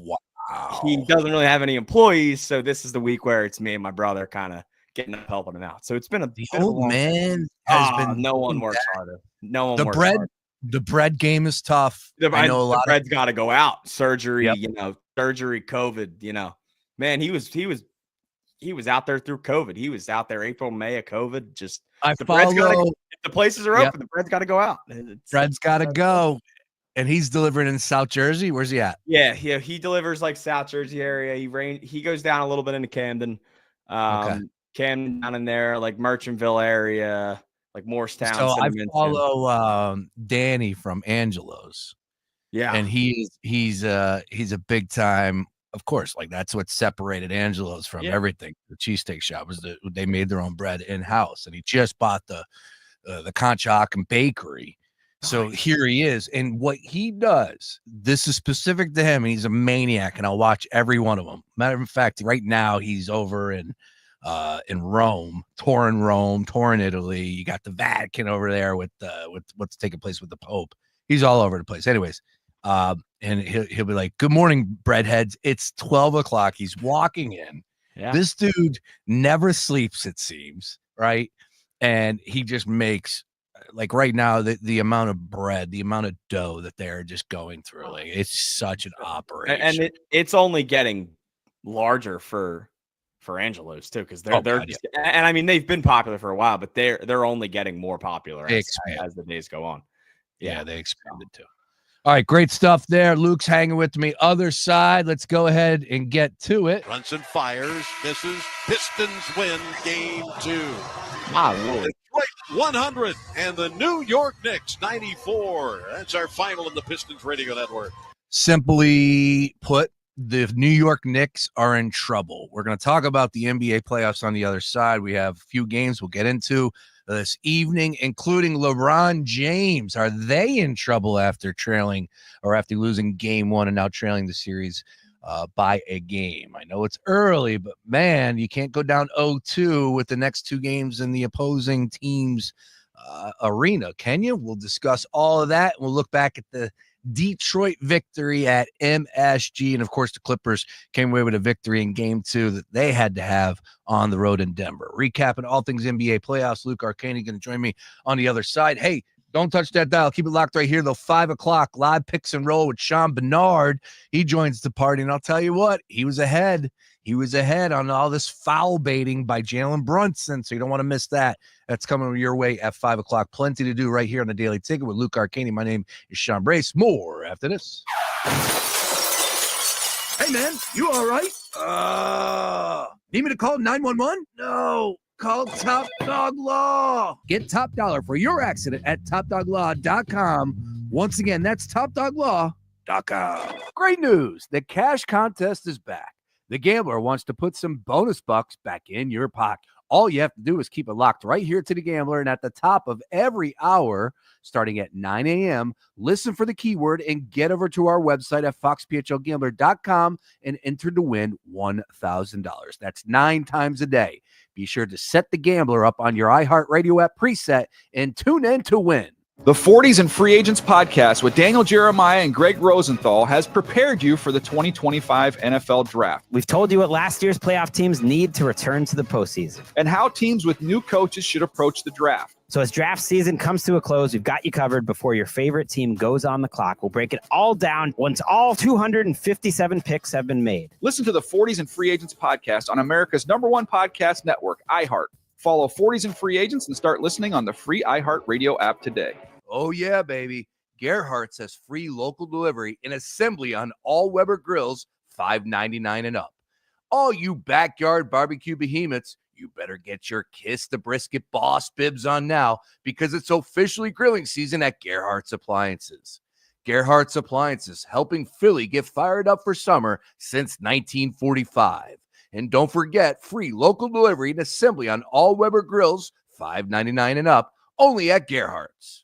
he doesn't really have any employees. So this is the week where it's me and my brother kind of getting up, helping him out. So it's been the old man has been. No one works harder. No one works harder. The bread game is tough. I know a lot. The bread's got to go out. Surgery, surgery, COVID. Man, he was out there through COVID. He was out there April, May of COVID. Just if the places are open, the bread's got to go out. Bread's got to go. And he's delivering in South Jersey. Where's he at? Yeah, he delivers like South Jersey area. He goes down a little bit into Camden. Camden down in there, like Merchantville area, like Morristown. So I follow Danny from Angelo's. Yeah, and he's a big time. Of course, like that's what separated Angelo's from everything. The cheesesteak shop was they made their own bread in house, and he just bought the Conchock and Bakery. So here he is, and what he does, this is specific to him, and he's a maniac, and I'll watch every one of them. Matter of fact, right now he's over in Rome, touring Italy. You got the Vatican over there with what's taking place with the Pope. He's all over the place. Anyways, and he'll be like, "Good morning, breadheads. It's 12 o'clock." He's walking in. Yeah. This dude never sleeps, it seems, right? And he just makes, like right now, the amount of bread, the amount of dough that they're just going through, like it's such an operation. And it's only getting larger for Angelo's too, because and I mean they've been popular for a while, but they're only getting more popular as the days go on. Yeah, they expanded too. All right, great stuff there. Luke's hanging with me. Other side, let's go ahead and get to it. Brunson fires, misses. Pistons win game 2. Really? Detroit 100 and the New York Knicks 94. That's our final in the Pistons Radio Network. Simply put, the New York Knicks are in trouble. We're going to talk about the NBA playoffs on the other side. We have a few games we'll get into this evening, including LeBron James. Are they in trouble after losing game 1 and now trailing the series by a game? I know it's early, but man, you can't go down 0-2 with the next 2 games in the opposing team's arena, can you? We'll discuss all of that. We'll look back at the Detroit victory at MSG. And of course, the Clippers came away with a victory in game 2 that they had to have on the road in Denver. Recapping all things NBA playoffs, Luke Arcaini going to join me on the other side. Hey, don't touch that dial. Keep it locked right here, though. 5 o'clock, live picks and roll with Sean Barnard. He joins the party, and I'll tell you what, he was ahead. He was ahead on all this foul baiting by Jalen Brunson, so you don't want to miss that. That's coming your way at 5 o'clock. Plenty to do right here on the Daily Ticket with Luke Arcaini. My name is Sean Brace. More after this. Hey, man, you all right? Need me to call 911? No. Call Top Dog Law. Get top dollar for your accident at topdoglaw.com. Once again, that's topdoglaw.com. Great news. The cash contest is back. The gambler wants to put some bonus bucks back in your pocket. All you have to do is keep it locked right here to the Gambler, and at the top of every hour, starting at 9 a.m., listen for the keyword and get over to our website at foxphlgambler.com and enter to win $1,000. That's 9 times a day. Be sure to set the Gambler up on your iHeartRadio app preset and tune in to win. The 40s and Free Agents podcast with Daniel Jeremiah and Greg Rosenthal has prepared you for the 2025 NFL Draft. We've told you what last year's playoff teams need to return to the postseason, and how teams with new coaches should approach the draft. So as draft season comes to a close, we've got you covered before your favorite team goes on the clock. We'll break it all down once all 257 picks have been made. Listen to the 40s and Free Agents podcast on America's #1 podcast network, iHeart. Follow 40s and Free Agents and start listening on the free iHeart Radio app today. Oh, yeah, baby. Gerhardt's has free local delivery and assembly on all Weber grills, $5.99 and up. All you backyard barbecue behemoths, you better get your Kiss the Brisket Boss bibs on now, because it's officially grilling season at Gerhardt's Appliances. Gerhardt's Appliances, helping Philly get fired up for summer since 1945. And don't forget, free local delivery and assembly on all Weber grills, $5.99 and up, only at Gerhardt's.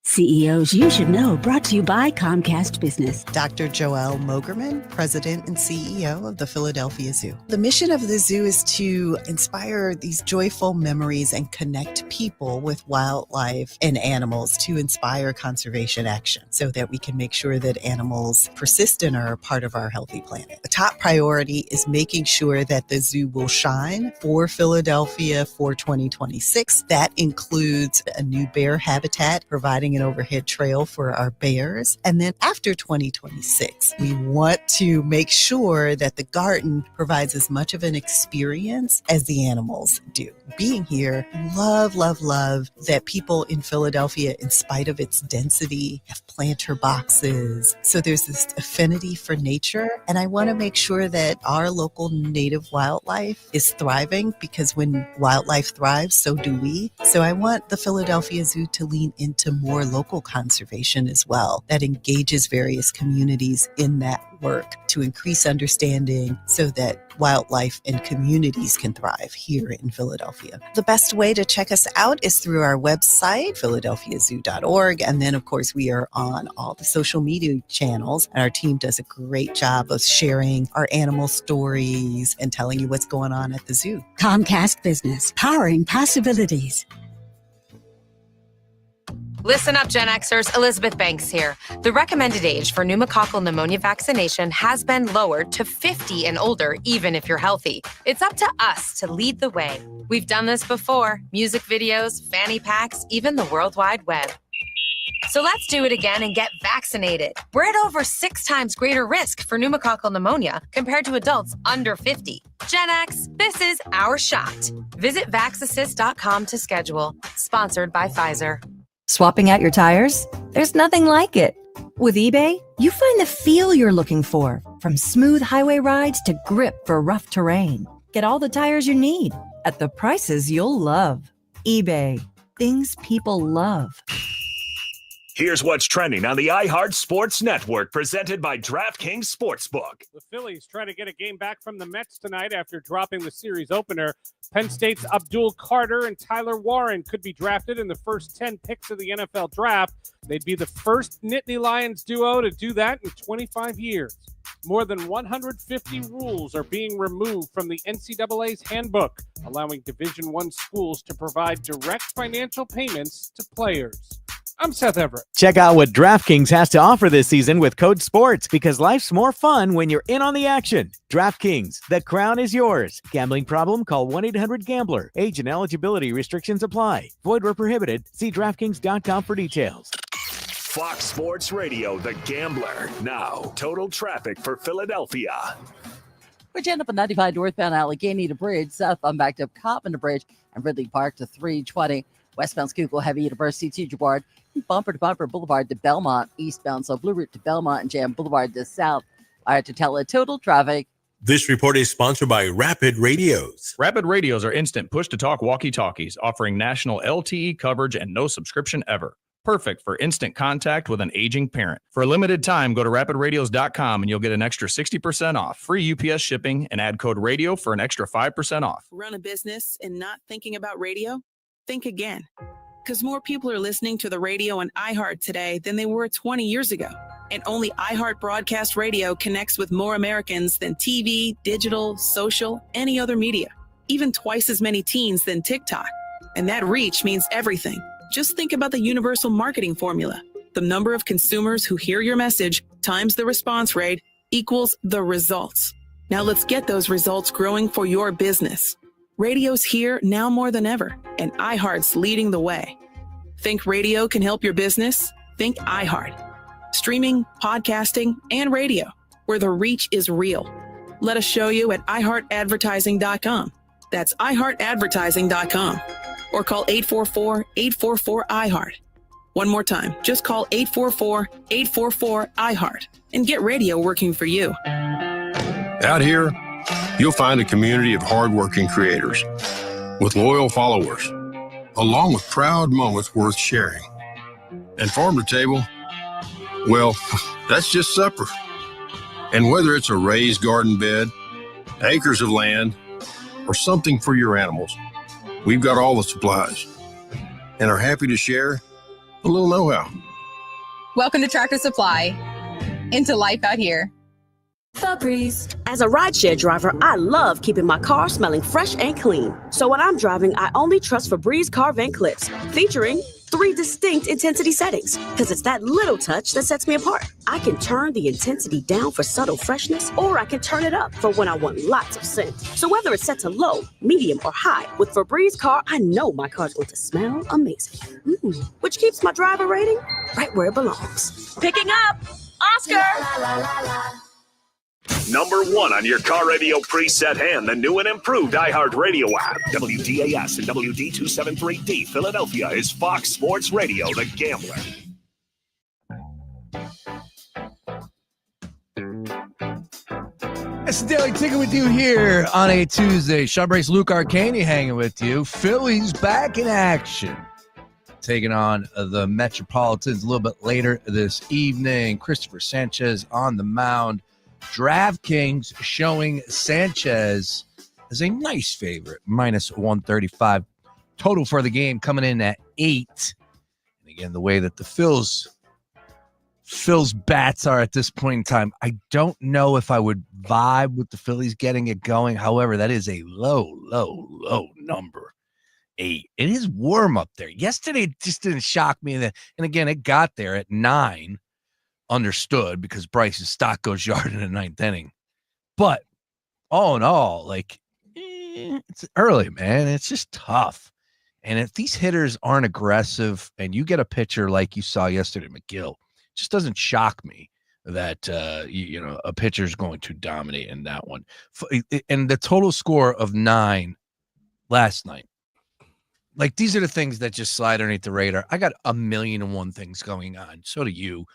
CEOs You Should Know, brought to you by Comcast Business. Dr. Joelle Mogerman, President and CEO of the Philadelphia Zoo. The mission of the zoo is to inspire these joyful memories and connect people with wildlife and animals to inspire conservation action so that we can make sure that animals persist and are part of our healthy planet. The top priority is making sure that the zoo will shine for Philadelphia for 2026. That includes a new bear habitat, providing an overhead trail for our bears. And then after 2026, we want to make sure that the garden provides as much of an experience as the animals do. Being here, love that people in Philadelphia, in spite of its density, have planter boxes. So there's this affinity for nature. And I want to make sure that our local native wildlife is thriving, because when wildlife thrives, so do we. So I want the Philadelphia Zoo to lean into more local conservation as well, that engages various communities in that work to increase understanding so that wildlife and communities can thrive here in Philadelphia. The best way to check us out is through our website, philadelphiazoo.org. And then, of course, we are on all the social media channels. And our team does a great job of sharing our animal stories and telling you what's going on at the zoo. Comcast Business, powering possibilities. Listen up, Gen Xers. Elizabeth Banks here. The recommended age for pneumococcal pneumonia vaccination has been lowered to 50 and older, even if you're healthy. It's up to us to lead the way. We've done this before. Music videos, fanny packs, even the World Wide Web. So let's do it again and get vaccinated. We're at over 6 times greater risk for pneumococcal pneumonia compared to adults under 50. Gen X, this is our shot. Visit vaxassist.com to schedule. Sponsored by Pfizer. Swapping out your tires? There's nothing like it. With eBay, you find the feel you're looking for, from smooth highway rides to grip for rough terrain. Get all the tires you need at the prices you'll love. eBay, things people love. Here's what's trending on the iHeart Sports Network, presented by DraftKings Sportsbook. The Phillies try to get a game back from the Mets tonight after dropping the series opener. Penn State's Abdul Carter and Tyler Warren could be drafted in the first 10 picks of the NFL draft. They'd be the first Nittany Lions duo to do that in 25 years. More than 150 rules are being removed from the NCAA's handbook, allowing Division I schools to provide direct financial payments to players. I'm Seth Everett. Check out what DraftKings has to offer this season with code SPORTS, because life's more fun when you're in on the action. DraftKings, the crown is yours. Gambling problem? Call 1-800-GAMBLER. Age and eligibility restrictions apply. Void where prohibited. See DraftKings.com for details. Fox Sports Radio, The Gambler. Now, total traffic for Philadelphia. We're jetting up a 95 northbound Allegheny to Bridge. Southbound backed up Coppin to Bridge and Ridley Park to 320. Westbound Schuylkill Heavy University to Jabard. Bumper to Bumper Boulevard to Belmont. Eastbound, so Blue Route to Belmont and Jam Boulevard to South. I had to tell it total traffic. This report is sponsored by Rapid Radios. Rapid Radios are instant push-to-talk walkie-talkies offering national LTE coverage and no subscription ever. Perfect for instant contact with an aging parent. For a limited time, go to rapidradios.com and you'll get an extra 60% off, free UPS shipping, and add code radio for an extra 5% off. Run a business and not thinking about radio? Think again. Because more people are listening to the radio on iHeart today than they were 20 years ago. And only iHeart Broadcast Radio connects with more Americans than TV, digital, social, any other media. Even twice as many teens than TikTok. And that reach means everything. Just think about the universal marketing formula. The number of consumers who hear your message times the response rate equals the results. Now let's get those results growing for your business. Radio's here now more than ever, and iHeart's leading the way. Think radio can help your business? Think iHeart. Streaming, podcasting, and radio, where the reach is real. Let us show you at iHeartAdvertising.com. That's iHeartAdvertising.com. Or call 844-844-iHeart. One more time, just call 844-844-iHeart and get radio working for you. Out here, you'll find a community of hardworking creators with loyal followers, along with proud moments worth sharing. And farm to table, well, that's just supper. And whether it's a raised garden bed, acres of land, or something for your animals, we've got all the supplies and are happy to share a little know-how. Welcome to Tractor Supply. Into life out here. Febreze. As a rideshare driver, I love keeping my car smelling fresh and clean. So when I'm driving, I only trust Febreze car vent clips, featuring 3 distinct intensity settings, because it's that little touch that sets me apart. I can turn the intensity down for subtle freshness, or I can turn it up for when I want lots of scent. So whether it's set to low, medium, or high, with Febreze car, I know my car's going to smell amazing. Which keeps my driver rating right where it belongs. Picking up Oscar! Number 1 on your car radio preset and the new and improved iHeart Radio app. WDAS and WD273D Philadelphia is Fox Sports Radio, The Gambler. It's the Daily Ticket with you here on a Tuesday. Sean Brace, Luke Arcaini hanging with you. Phillies back in action. Taking on the Metropolitans a little bit later this evening. Christopher Sanchez on the mound. DraftKings showing Sanchez as a nice favorite, minus 135. Total for the game coming in at 8. And again, the way that the Phil's bats are at this point in time, I don't know if I would vibe with the Phillies getting it going. However, that is a low number. 8. It is warm up there. Yesterday, it just didn't shock me. And again, it got there at 9. Understood, because Bryce's stock goes yard in the 9th inning. But all in all, it's early, man. It's just tough. And if these hitters aren't aggressive and you get a pitcher like you saw yesterday, McGill, it just doesn't shock me that a pitcher is going to dominate in that one. And the total score of 9 last night. These are the things that just slide underneath the radar. I got 1,000,001 things going on. So do you.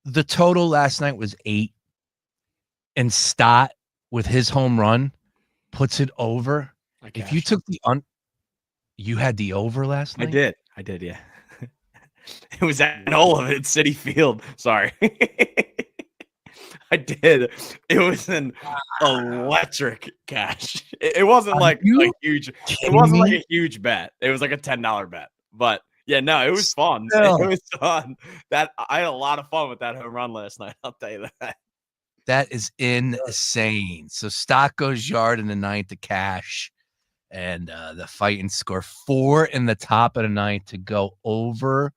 The total last night was 8, and Stott with his home run puts it over. If you took you had the over last night? I did, yeah. It was at Nola at City Field. Sorry. I did. It was an electric cash. It wasn't like a huge. It wasn't like a huge bet. It was like a $10 bet, but. Yeah, no, it was fun. It was fun. I had a lot of fun with that home run last night. I'll tell you that. That is insane. So Stock goes yard in the 9th to cash, and the Fighting score 4 in the top of the 9th to go over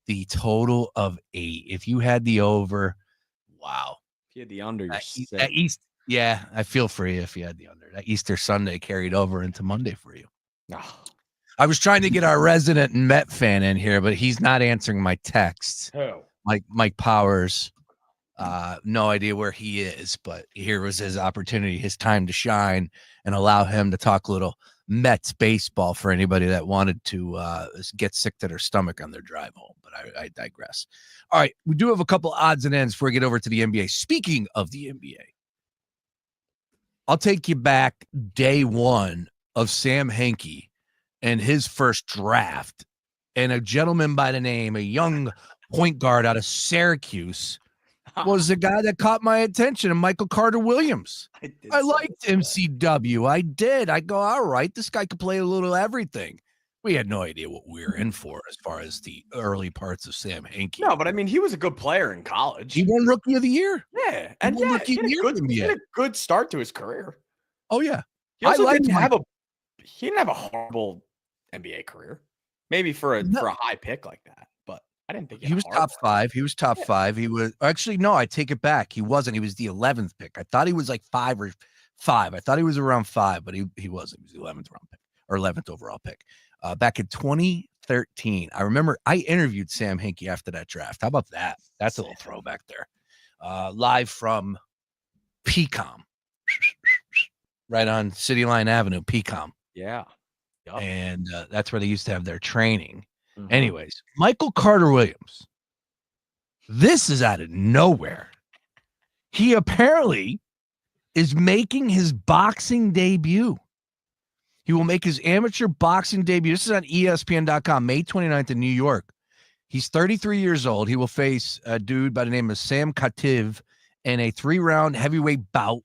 the total of 8. If you had the over, wow. If you had the under, you're That East, yeah, I feel for you if you had the under. That Easter Sunday carried over into Monday for you. Oh. I was trying to get our resident Met fan in here, but he's not answering my texts. Who? Mike Powers. No idea where he is, but here was his opportunity, his time to shine, and allow him to talk a little Mets baseball for anybody that wanted to get sick to their stomach on their drive home. But I digress. All right, we do have a couple odds and ends before we get over to the NBA. Speaking of the NBA, I'll take you back day one of Sam Hinkie and his first draft, and a gentleman by the name, a young point guard out of Syracuse, was the guy that caught my attention, and Michael Carter Williams. I liked MCW. I did. I go, all right, this guy could play a little everything. We had no idea what we were in for as far as the early parts of Sam Hinkie. No, but I mean, he was a good player in college. He won Rookie of the Year. Yeah, and he had a good start to his career. Oh yeah, He also didn't have a horrible NBA career. Maybe for a high pick like that, but I didn't think he was top 5. He was top 5. He was actually, no, I take it back. He wasn't. He was the 11th pick. I thought he was like 5 or 5. I thought he was around 5, but he wasn't. He was the 11th round pick or 11th overall pick. Back in 2013, I remember I interviewed Sam Hinkie after that draft. How about that? That's a little throwback there. Live from PCOM, right on City Line Avenue, PCOM. Yeah. And that's where they used to have their training. Mm-hmm. Anyways, Michael Carter Williams. This is out of nowhere. He apparently is making his boxing debut. He will make his amateur boxing debut. This is on ESPN.com, May 29th in New York. He's 33 years old. He will face a dude by the name of Sam Kativ in a 3-round heavyweight bout.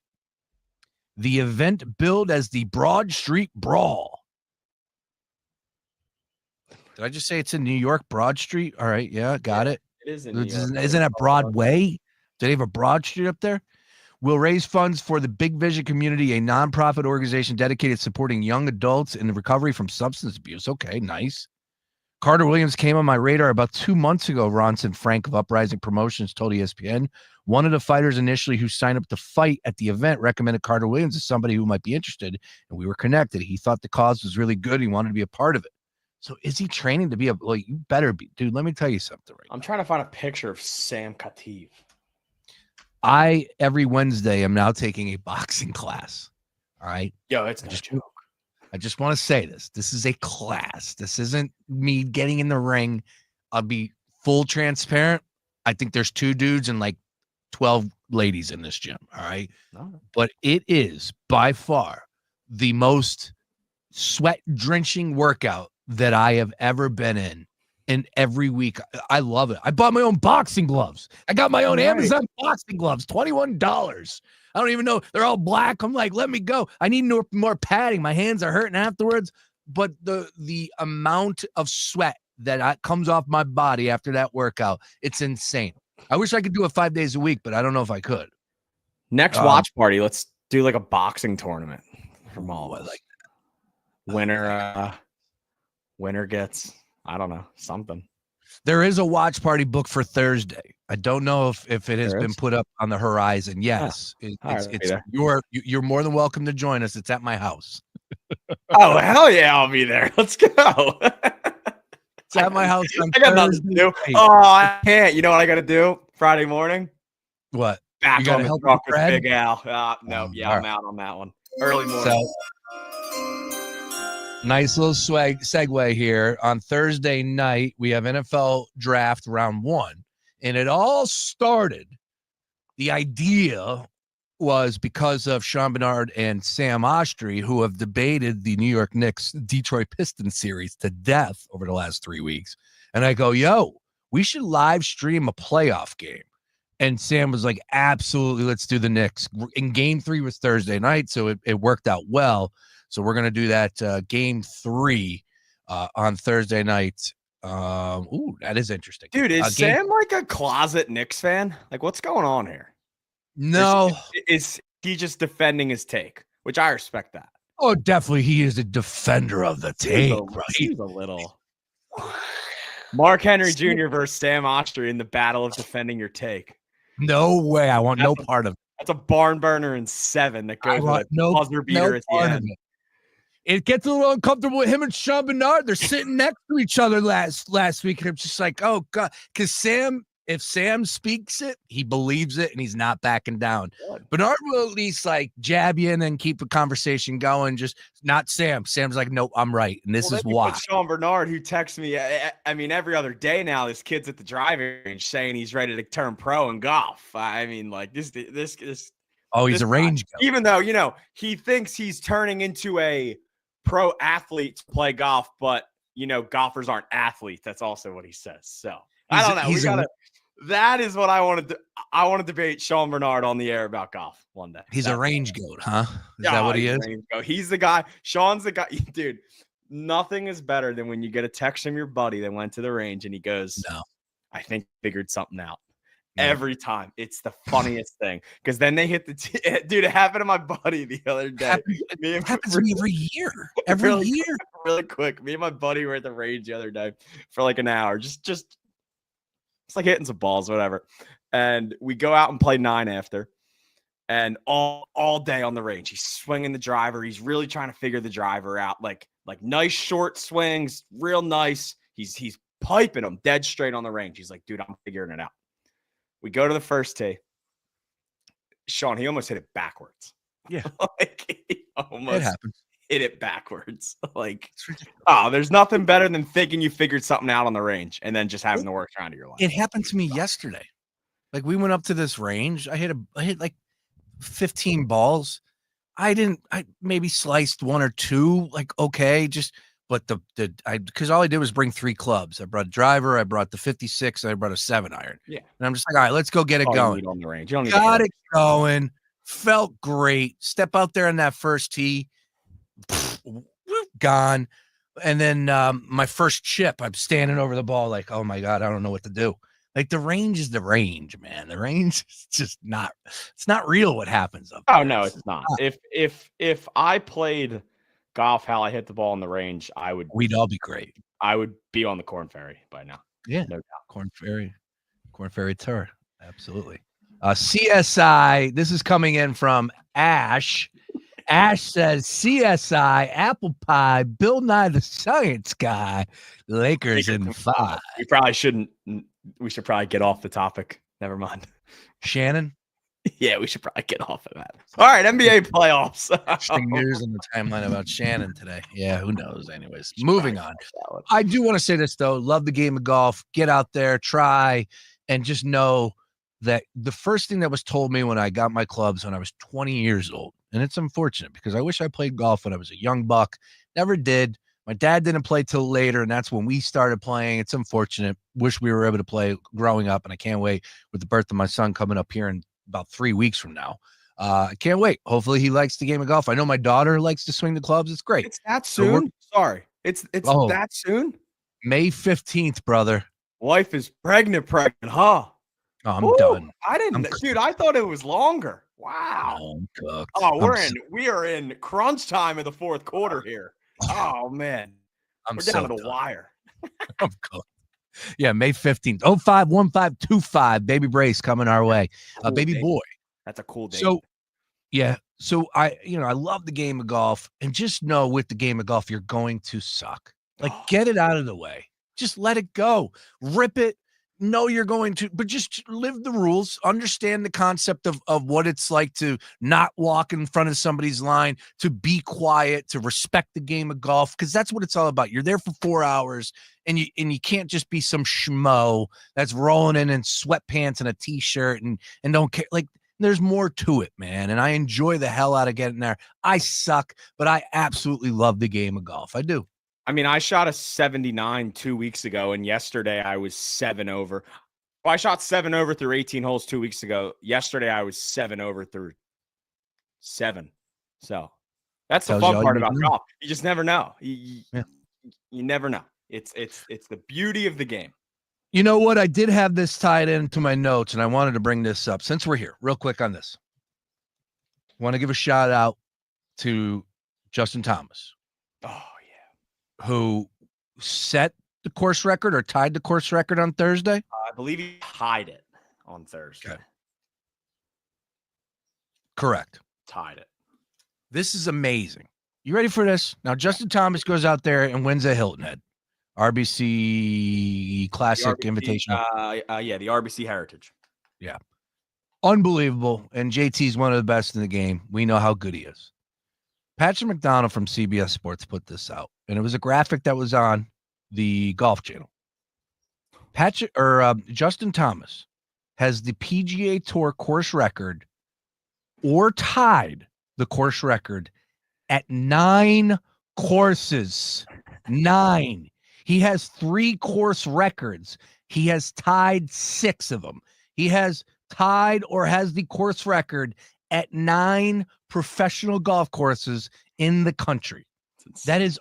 The event billed as the Broad Street Brawl. Did I just say it's in New York, Broad Street? All right, yeah, got it. It is in New York. Isn't that Broadway? Do they have a Broad Street up there? Will raise funds for the Big Vision Community, a nonprofit organization dedicated to supporting young adults in the recovery from substance abuse. Okay, nice. Carter Williams came on my radar about 2 months ago. Ronson Frank of Uprising Promotions told ESPN. One of the fighters initially who signed up to fight at the event recommended Carter Williams as somebody who might be interested, and we were connected. He thought the cause was really good. He wanted to be a part of it. So is he training to be a, well, you better be, dude, let me tell you something right I'm trying to find a picture of Sam Kativ. I, every Wednesday, am now taking a boxing class. All right. Yo, it's no joke. I just want to say this. This is a class. This isn't me getting in the ring. I'll be full transparent. I think there's 2 dudes and like 12 ladies in this gym. All right. No. But it is by far the most sweat drenching workout that I have ever been in. And every week, I love it. I bought my own boxing gloves. I got my own Amazon boxing gloves, $21. I don't even know. They're all black. I'm like, let me go. I need more padding. My hands are hurting afterwards. But the amount of sweat that comes off my body after that workout, it's insane. I wish I could do it 5 days a week, but I don't know if I could. Next watch party, let's do like a boxing tournament from all of us. Like that. Winner gets, I don't know, something. There is a watch party booked for Thursday. I don't know if it has been put up on the horizon. Yes, you're more than welcome to join us. It's at my house. Oh, hell yeah, I'll be there. Let's go. It's at my house. I got nothing to do. Oh, I can't. You know what I got to do Friday morning? What? Back on the truck with Big Al. No, I'm right. out on that one. Early morning. So, nice little segue here. On Thursday night, we have NFL draft round 1. And it all started, the idea was because of Sean Barnard and Sam Ostry, who have debated the New York Knicks Detroit Pistons series to death over the last 3 weeks. And I go, yo, we should live stream a playoff game. And Sam was like, absolutely, let's do the Knicks. And game 3 was Thursday night, so it worked out well. So we're going to do that game 3 on Thursday night. Ooh, that is interesting. Dude, is Sam like a closet Knicks fan? Like, what's going on here? No. Is he just defending his take? Which I respect that. Oh, definitely. He is a defender of the take, right? He's a little. Mark Henry Jr. versus Sam Ostry in the battle of defending your take. No way. I want no part of it. That's a barn burner in 7 that goes with a buzzer beater at the end. It gets a little uncomfortable with him and Sean Barnard. They're sitting next to each other last week, and I'm just like, oh God, because if Sam speaks it, he believes it, and he's not backing down. Good. Barnard will at least like jab you and then keep the conversation going. Just not Sam. Sam's like, nope, I'm right, and this is why. Sean Barnard, who texts me, I mean, every other day now, this kid's at the driving range saying he's ready to turn pro in golf. I mean, like this. Oh, he's a range guy. Even though he thinks he's turning into a pro athlete to play golf, but golfers aren't athletes. That's also what he says. So I don't know. That is what I want to do. I want to debate Sean Barnard on the air about golf one day. He's a range goat, huh? Is that what he is? He's the guy. Sean's the guy. Dude, nothing is better than when you get a text from your buddy that went to the range and he goes, "No, I think figured something out." No. Every time. It's the funniest thing. Because then they hit dude, it happened to my buddy the other day. It happens to me every year. Every year. Really quick. Me and my buddy were at the range the other day for like an hour. Just it's like hitting some balls, whatever. And we go out and play 9 after. And all day on the range, he's swinging the driver. He's really trying to figure the driver out. Like nice short swings, real nice. He's piping them dead straight on the range. He's like, dude, I'm figuring it out. We go to the first tee. Sean, he almost hit it backwards. Yeah. He almost it happens. Hit it backwards. There's nothing better than thinking you figured something out on the range and then just having to work around to your life. It happened to me yesterday. Like we went up to this range. I hit like 15 balls. I maybe sliced 1 or 2, like, okay, but because all I did was bring 3 clubs. I brought a driver, I brought the 56, and I brought a 7-iron. Yeah. And I'm just like, all right, let's go get it going. On the range. You don't Got it going. Felt great. Step out there on that first tee. Gone. And then my first chip, I'm standing over the ball like, oh my God, I don't know what to do. Like the range is the range, man. The range is just it's not real what happens up there. Oh no, it's not. If I played golf how I hit the ball in the range, we'd all be great. I would be on the Corn Ferry by now. Yeah, no doubt. Corn Ferry Tour. Absolutely. CSI, this is coming in from Ash. Ash says CSI, apple pie, Bill Nye the Science Guy, Lakers in 5. We should probably get off the topic. Never mind. Shannon? Yeah, we should probably get off of that. All right, NBA playoffs. Interesting news in the timeline about Shannon today. Yeah, who knows? Anyways, moving on. I do want to say this, though. Love the game of golf. Get out there, try, and just know that the first thing that was told me when I got my clubs when I was 20 years old, and it's unfortunate because I wish I played golf when I was a young buck. Never did. My dad didn't play till later, and that's when we started playing. It's unfortunate. Wish we were able to play growing up, and I can't wait with the birth of my son coming up here in about 3 weeks from now. I can't wait. Hopefully he likes the game of golf. I know my daughter likes to swing the clubs. It's great. It's that soon? Sorry. It's that soon? May 15th, brother. Wife is pregnant, huh? Oh, I'm done. Dude, I thought it was longer. Wow. I'm cooked. Oh, we are in crunch time of the fourth quarter here. Oh man. We're down to the wire. I'm cooked. Yeah, May 15th. 051525. Baby brace coming our way. Baby boy. That's a cool day. So yeah. So I love the game of golf, and just know with the game of golf, you're going to suck. Like get it out of the way. Just let it go. Rip it. No, you're going to, but just live the rules, understand the concept of what it's like to not walk in front of somebody's line, to be quiet, to respect the game of golf, because that's what it's all about. You're there for 4 hours, and you can't just be some schmo that's rolling in sweatpants and a t-shirt and don't care. Like there's more to it, man. And I enjoy the hell out of getting there. I suck, but I absolutely love the game of golf. I do. I mean, I shot a 79 2 weeks ago, and yesterday I was 7 over. Well, I shot 7 over through 18 holes 2 weeks ago. Yesterday I was 7 over through 7. So that's the fun part about golf. You just never know. You never know. It's the beauty of the game. You know what? I did have this tied into my notes, and I wanted to bring this up since we're here real quick on this. I want to give a shout out to Justin Thomas. Oh, who set the course record or tied the course record on Thursday? I believe he tied it on Thursday. Okay. Correct. Tied it. This is amazing. You ready for this? Now, Justin Thomas goes out there and wins a Hilton Head. RBC Classic Invitational. The RBC Heritage. Yeah. Unbelievable. And JT's one of the best in the game. We know how good he is. Patrick McDonald from CBS Sports put this out, and it was a graphic that was on the Golf Channel. Justin Thomas has the PGA Tour course record or tied the course record at 9 courses. 9. He has 3 course records. He has tied 6 of them. He has tied or has the course record at 9 professional golf courses in the country. That is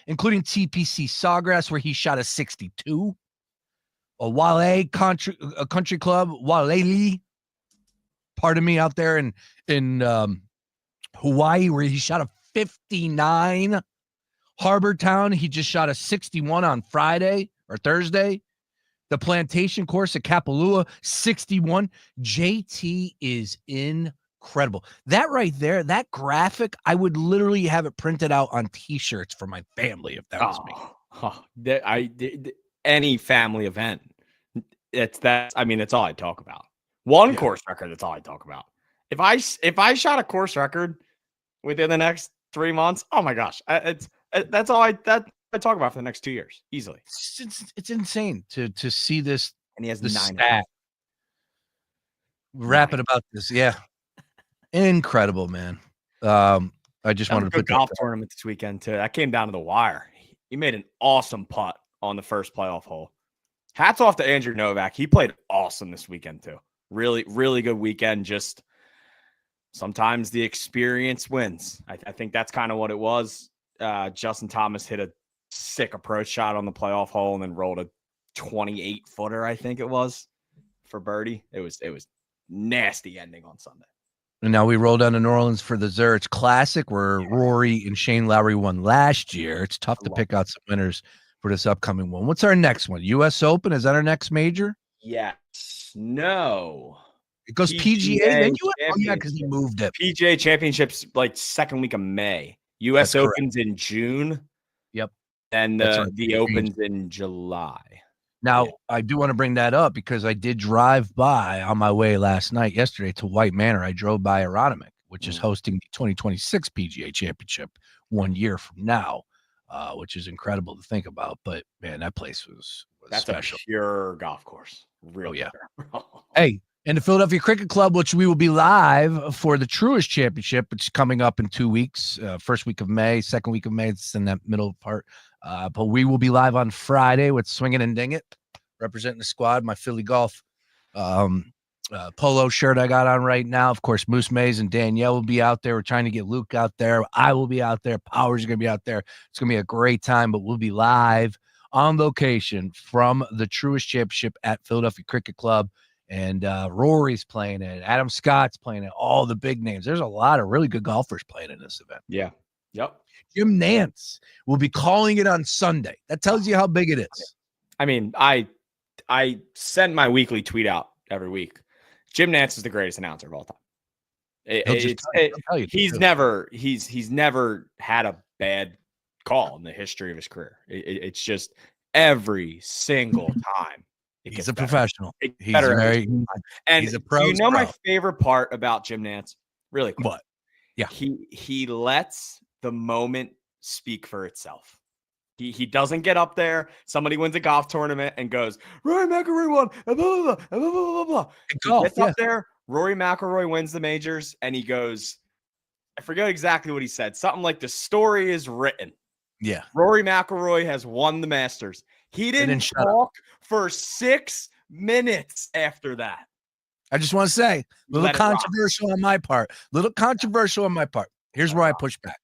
including TPC Sawgrass, where he shot a 62. A Wale country club, Wale, pardon me, out there in Hawaii, where he shot a 59. Harbortown, he just shot a 61 on Friday or Thursday. The Plantation course at Kapalua, 61. JT is incredible. That right there, that graphic, I would literally have it printed out on T-shirts for my family if that was me. Any family event, it's all I talk about. One course record, that's all I talk about. If I shot a course record within the next 3 months, oh my gosh, that's all I talk about for the next 2 years easily. It's insane to see this. And he has the 9 stat. Rapping about this, yeah, incredible, man. I just wanted to put golf tournament this weekend too. That came down to the wire. He made an awesome putt on the first playoff hole. Hats off to Andrew Novak. He played awesome this weekend too. Really, really good weekend. Just sometimes the experience wins. I think that's kind of what it was. Justin Thomas hit a sick approach shot on the playoff hole and then rolled a 28-footer, I think it was, for birdie. It was nasty ending on Sunday. And now we roll down to New Orleans for the Zurich Classic, where Rory and Shane Lowry won last year. It's tough to pick out some winners for this upcoming one. What's our next one? U.S. Open? Is that our next major? Yes. No. It goes PGA then U.S. Oh, yeah, because he moved it. PGA Championships like second week of May. U.S. Open's in June. Yep. And the Open's in July. Now, I do want to bring that up because I did drive by on my way yesterday to White Manor. I drove by Aronimink, which is hosting the 2026 PGA Championship 1 year from now, which is incredible to think about. But, man, that place was That's special. A pure golf course. Really? Yeah. Hey, and the Philadelphia Cricket Club, which we will be live for the Truist Championship, which is coming up in 2 weeks, first week of May, second week of May. It's in that middle part. But we will be live on Friday with Swingin' and Ding It, representing the squad. My Philly Golf polo shirt I got on right now. Of course, Moose Mays and Danielle will be out there. We're trying to get Luke out there. I will be out there. Powers are going to be out there. It's going to be a great time, but we'll be live on location from the Truist Championship at Philadelphia Cricket Club. And Rory's playing it. Adam Scott's playing it. All the big names. There's a lot of really good golfers playing in this event. Yeah. Yep. Jim Nantz will be calling it on Sunday. That tells you how big it is. I mean, I send my weekly tweet out every week. Jim Nantz is the greatest announcer of all time. He's never had a bad call in the history of his career. It's just every single time. He's a professional. He's a pro. You know my favorite part about Jim Nantz? Really quick. What? Yeah. He lets the moment speak for itself. He doesn't get up there. Somebody wins a golf tournament and goes, Rory McIlroy won. Blah, blah, blah, blah, blah, blah. He gets up there. Rory McIlroy wins the majors, and he goes, I forget exactly what he said. Something like the story is written. Yeah. Rory McIlroy has won the Masters. He didn't talk for 6 minutes after that. I just want to say, a little controversial on my part. Here's where I push back.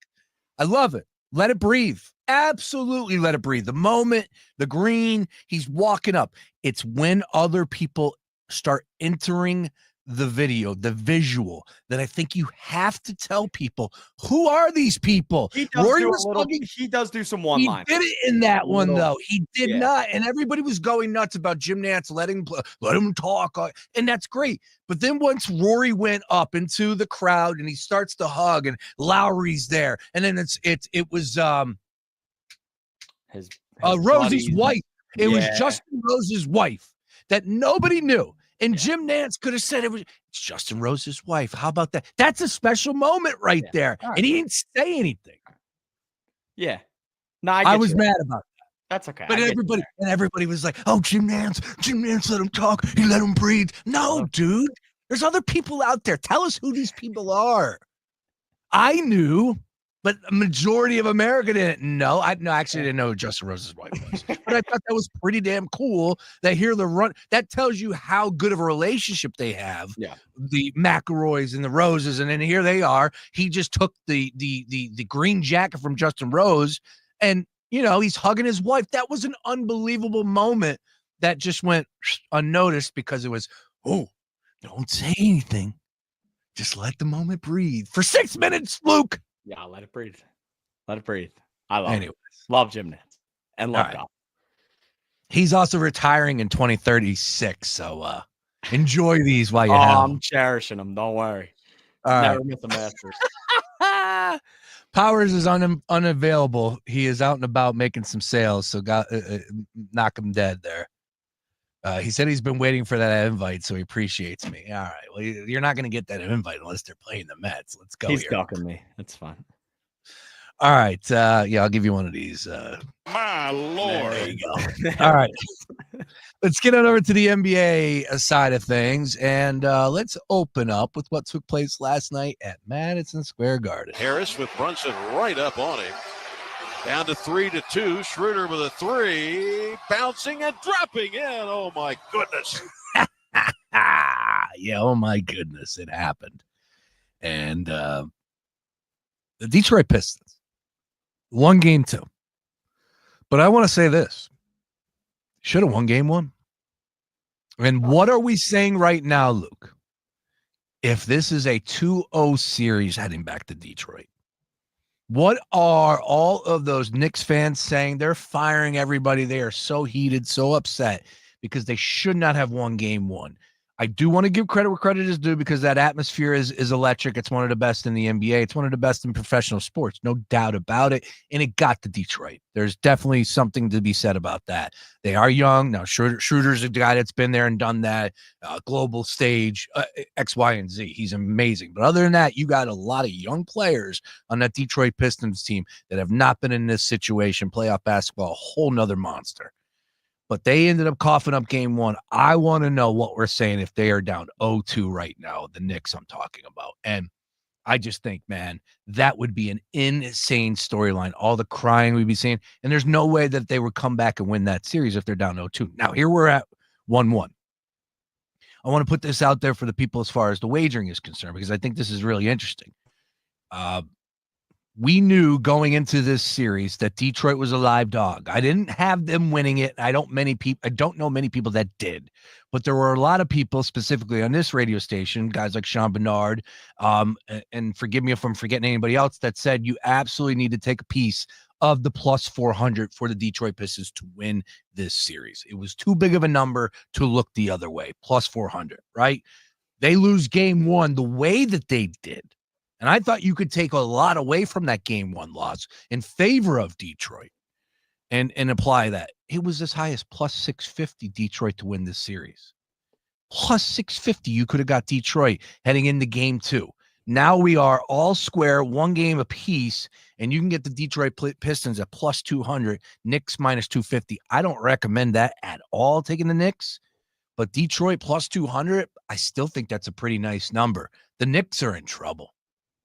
I love it. Let it breathe. Absolutely let it breathe. The moment, the green, he's walking up. It's when other people start entering the video, the visual, that I think you have to tell people, who are these people? He does do some one line. He did it in that one, though. He did not. And everybody was going nuts about Jim Nantz, let him talk. And that's great. But then once Rory went up into the crowd and he starts to hug and Lowry's there. And then it was his Rose's wife. It was Justin Rose's wife that nobody knew. And Jim Nantz could have said it's Justin Rose's wife. How about that? That's a special moment right there. Right. And he didn't say anything. Yeah. No, I was mad about that. That's okay. But everybody was like, oh, Jim Nantz let him talk. He let him breathe. No, dude. There's other people out there. Tell us who these people are. I knew, but a majority of America didn't know. I actually didn't know who Justin Rose's wife was. But I thought that was pretty damn cool that here the run. That tells you how good of a relationship they have. Yeah. The McElroys and the Roses. And then here they are. He just took the green jacket from Justin Rose and, he's hugging his wife. That was an unbelievable moment that just went unnoticed because it was, don't say anything. Just let the moment breathe for 6 minutes, Luke. Yeah, let it breathe. Let it breathe. I love it. Love Jim Nantz and love golf. He's also retiring in 2036, so enjoy these while you have them. I'm cherishing them. Don't worry. Never miss a Masters. Powers is unavailable. He is out and about making some sales, so knock him dead there. He said he's been waiting for that invite, so he appreciates me. All right. Well, you're not going to get that invite unless they're playing the Mets. Let's go. He's stalking me. That's fine. All right. I'll give you one of these. My Lord. There you go. All right. Let's get on over to the NBA side of things, and let's open up with what took place last night at Madison Square Garden. Harris with Brunson right up on him. Down to 3-2. Schroeder with a three. Bouncing and dropping in. Oh, my goodness. Yeah, oh, my goodness. It happened. And the Detroit Pistons won game 2. But I want to say this. Should have won game 1. And what are we saying right now, Luke? If this is a 2-0 series heading back to Detroit, what are all of those Knicks fans saying? They're firing everybody. They are so heated, so upset because they should not have won game 1. I do want to give credit where credit is due because that atmosphere is electric. It's one of the best in the NBA. It's one of the best in professional sports, no doubt about it. And it got to Detroit. There's definitely something to be said about that. They are young. Now, Schroeder's a guy that's been there and done that. Global stage, X, Y, and Z. He's amazing. But other than that, you got a lot of young players on that Detroit Pistons team that have not been in this situation. Playoff basketball, a whole nother monster. But they ended up coughing up game 1. I want to know what we're saying if they are down 0-2 right now, the Knicks I'm talking about. And I just think, man, that would be an insane storyline. All the crying we'd be seeing. And there's no way that they would come back and win that series if they're down 0-2. Now, here we're at 1-1. I want to put this out there for the people as far as the wagering is concerned, because I think this is really interesting. We knew going into this series that Detroit was a live dog. I didn't have them winning it. I don't know many people that did, but there were a lot of people specifically on this radio station, guys like Sean Barnard, and forgive me if I'm forgetting anybody else, that said you absolutely need to take a piece of the plus 400 for the Detroit Pistons to win this series. It was too big of a number to look the other way. Plus 400, right? They lose game 1 the way that they did. And I thought you could take a lot away from that game 1 loss in favor of Detroit and apply that. It was as high as plus 650 Detroit to win this series. Plus 650, you could have got Detroit heading into game 2. Now we are all square, 1 game apiece, and you can get the Detroit Pistons at plus 200, Knicks minus 250. I don't recommend that at all, taking the Knicks. But Detroit plus 200, I still think that's a pretty nice number. The Knicks are in trouble.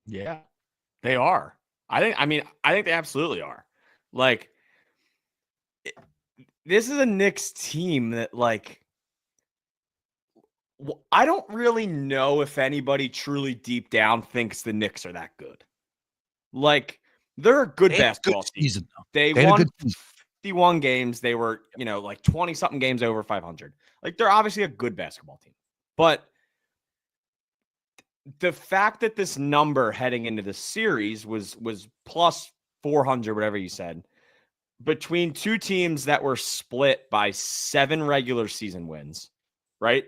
Yeah, they are. I think they absolutely are. Like, this is a Knicks team that, like, I don't really know if anybody truly deep down thinks the Knicks are that good. Like, they're a good basketball team. They won 51 games. They were, like 20-something games over 500. Like, they're obviously a good basketball team. But the fact that this number heading into the series was plus 400, whatever you said, between two teams that were split by 7 regular season wins, right?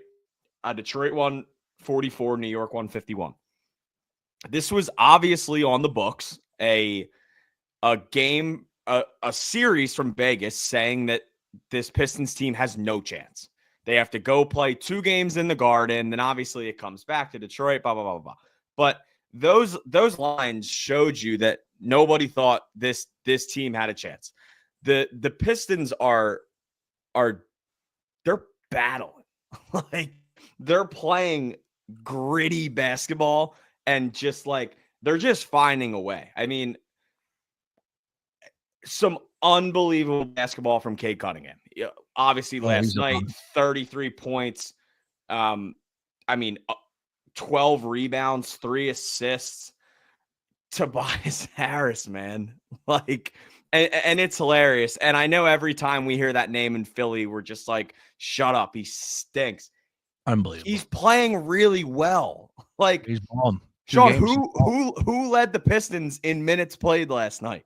Detroit won 44, New York won 51. This was obviously on the books, a game, a series from Vegas saying that this Pistons team has no chance. They have to go play 2 games in the Garden, then obviously it comes back to Detroit, blah, blah, blah, blah. But those lines showed you that nobody thought this team had a chance. The Pistons are they're battling. Like, they're playing gritty basketball and just like they're just finding a way. I mean, some unbelievable basketball from Cade Cunningham. Obviously, last night, 33 points. 12 rebounds, 3 assists. Tobias Harris, man. Like, and it's hilarious. And I know every time we hear that name in Philly, we're just like, shut up. He stinks. Unbelievable. He's playing really well. Like, he's bomb. Sean, who led the Pistons in minutes played last night?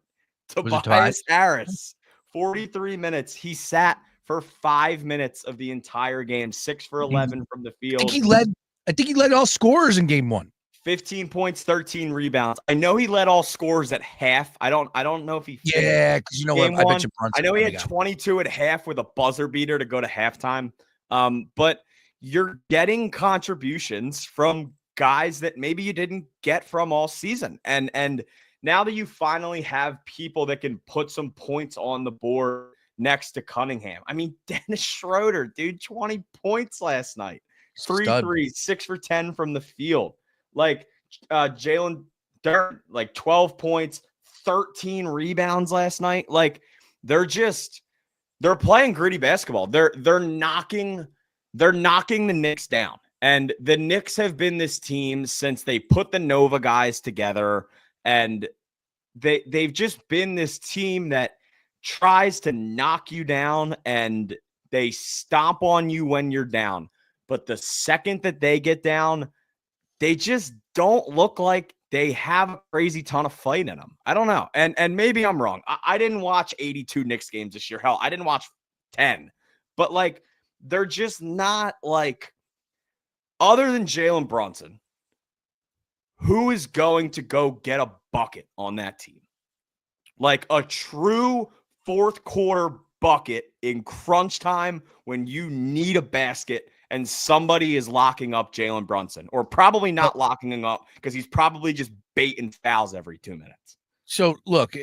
Tobias Harris, 43 minutes. He sat for 5 minutes of the entire game, 6 for 11 from the field. I think he led all scorers in game 1. 15 points, 13 rebounds. I know he led all scorers at half. I don't know if he because you know what? I bet you Brunson. I know he had 22 at half with a buzzer beater to go to halftime. But you're getting contributions from guys that maybe you didn't get from all season. And now that you finally have people that can put some points on the board next to Cunningham. I mean, Dennis Schroeder, dude, 20 points last night. 3 threes, 6 for 10 from the field. Like Jalen Durant, like 12 points, 13 rebounds last night. Like they're playing gritty basketball. They're knocking the Knicks down. And the Knicks have been this team since they put the Nova guys together, and they've just been this team that tries to knock you down and they stomp on you when you're down. But the second that they get down, they just don't look like they have a crazy ton of fight in them. I don't know. And maybe I'm wrong. I didn't watch 82 Knicks games this year. Hell, I didn't watch 10. But, like, they're just not, like, other than Jalen Brunson, who is going to go get a bucket on that team? Like a true fourth quarter bucket in crunch time when you need a basket and somebody is locking up Jalen Brunson, or probably not locking him up because he's probably just baiting fouls every 2 minutes. So look,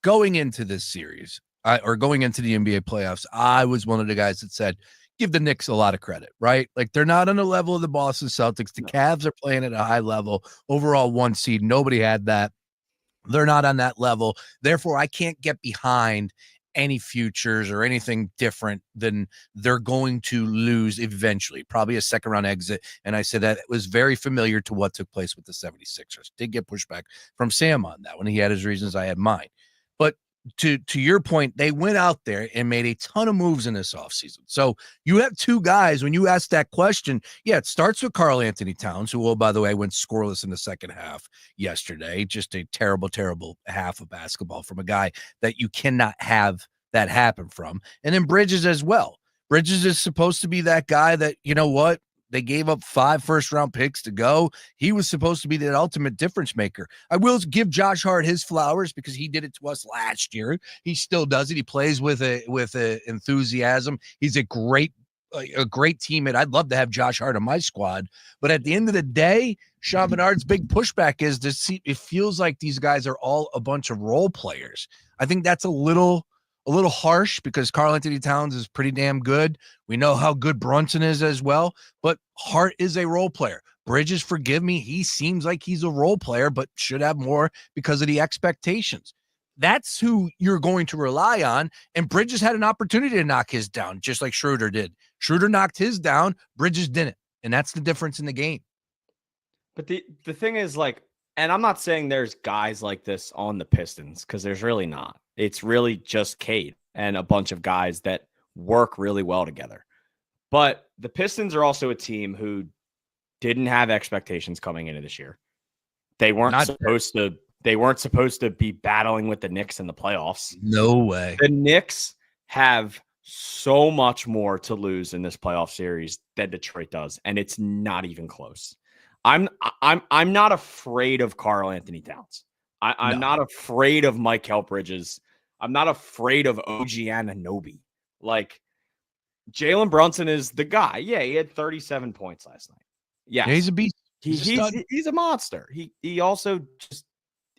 going into this series or going into the NBA playoffs, I was one of the guys that said, give the Knicks a lot of credit, right? Like, they're not on the level of the Boston Celtics. The Cavs are playing at a high level, overall 1 seed. Nobody had that. They're not on that level. Therefore, I can't get behind any futures or anything different than they're going to lose eventually, probably a second round exit. And I said that it was very familiar to what took place with the 76ers. Did get pushback from Sam on that one. He had his reasons, I had mine. But to your point, they went out there and made a ton of moves in this offseason. So you have 2 guys, when you ask that question, it starts with Karl Anthony Towns, who, oh, by the way, went scoreless in the second half yesterday. Just a terrible, terrible half of basketball from a guy that you cannot have that happen from. And then Bridges as well. Bridges is supposed to be that guy that, you know what? They gave up 5 first-round picks to go. He was supposed to be the ultimate difference maker. I will give Josh Hart his flowers because he did it to us last year. He still does it. He plays with a enthusiasm. He's a great teammate. I'd love to have Josh Hart on my squad. But at the end of the day, Sean Bernard's big pushback is to see. It feels like these guys are all a bunch of role players. I think that's a little harsh because Karl Anthony Towns is pretty damn good. We know how good Brunson is as well, but Hart is a role player. Bridges, forgive me, he seems like he's a role player, but should have more because of the expectations. That's who you're going to rely on, and Bridges had an opportunity to knock his down, just like Schroeder did. Schroeder knocked his down, Bridges didn't, and that's the difference in the game. But the thing is, like, and I'm not saying there's guys like this on the Pistons, because there's really not. It's really just Cade and a bunch of guys that work really well together. But the Pistons are also a team who didn't have expectations coming into this year. They weren't supposed to be battling with the Knicks in the playoffs. No way. The Knicks have so much more to lose in this playoff series than Detroit does, and it's not even close. I'm not afraid of Karl Anthony Towns. I'm not afraid of Mikal Bridges. I'm not afraid of OG Anunoby. Like, Jalen Brunson is the guy. Yeah, he had 37 points last night. Yes. Yeah, he's a beast. He's a monster. He also just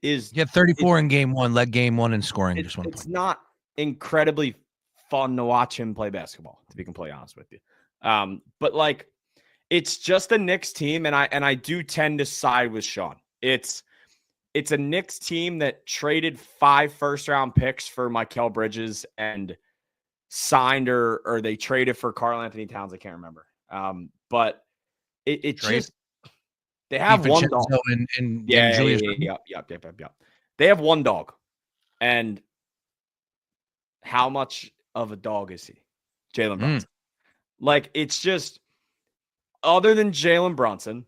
is. He had 34 in game one, led game one in scoring. Just 1 point. It's not incredibly fun to watch him play basketball, to be completely honest with you. But like, it's just a Knicks team, and I do tend to side with Sean. It's a Knicks team that traded 5 first-round picks for Mikal Bridges and signed or they traded for Karl Anthony Towns. I can't remember. But it just, they have one dog. And Yeah. They have one dog. And how much of a dog is he? Jalen Brunson. Like, it's just, other than Jalen Brunson,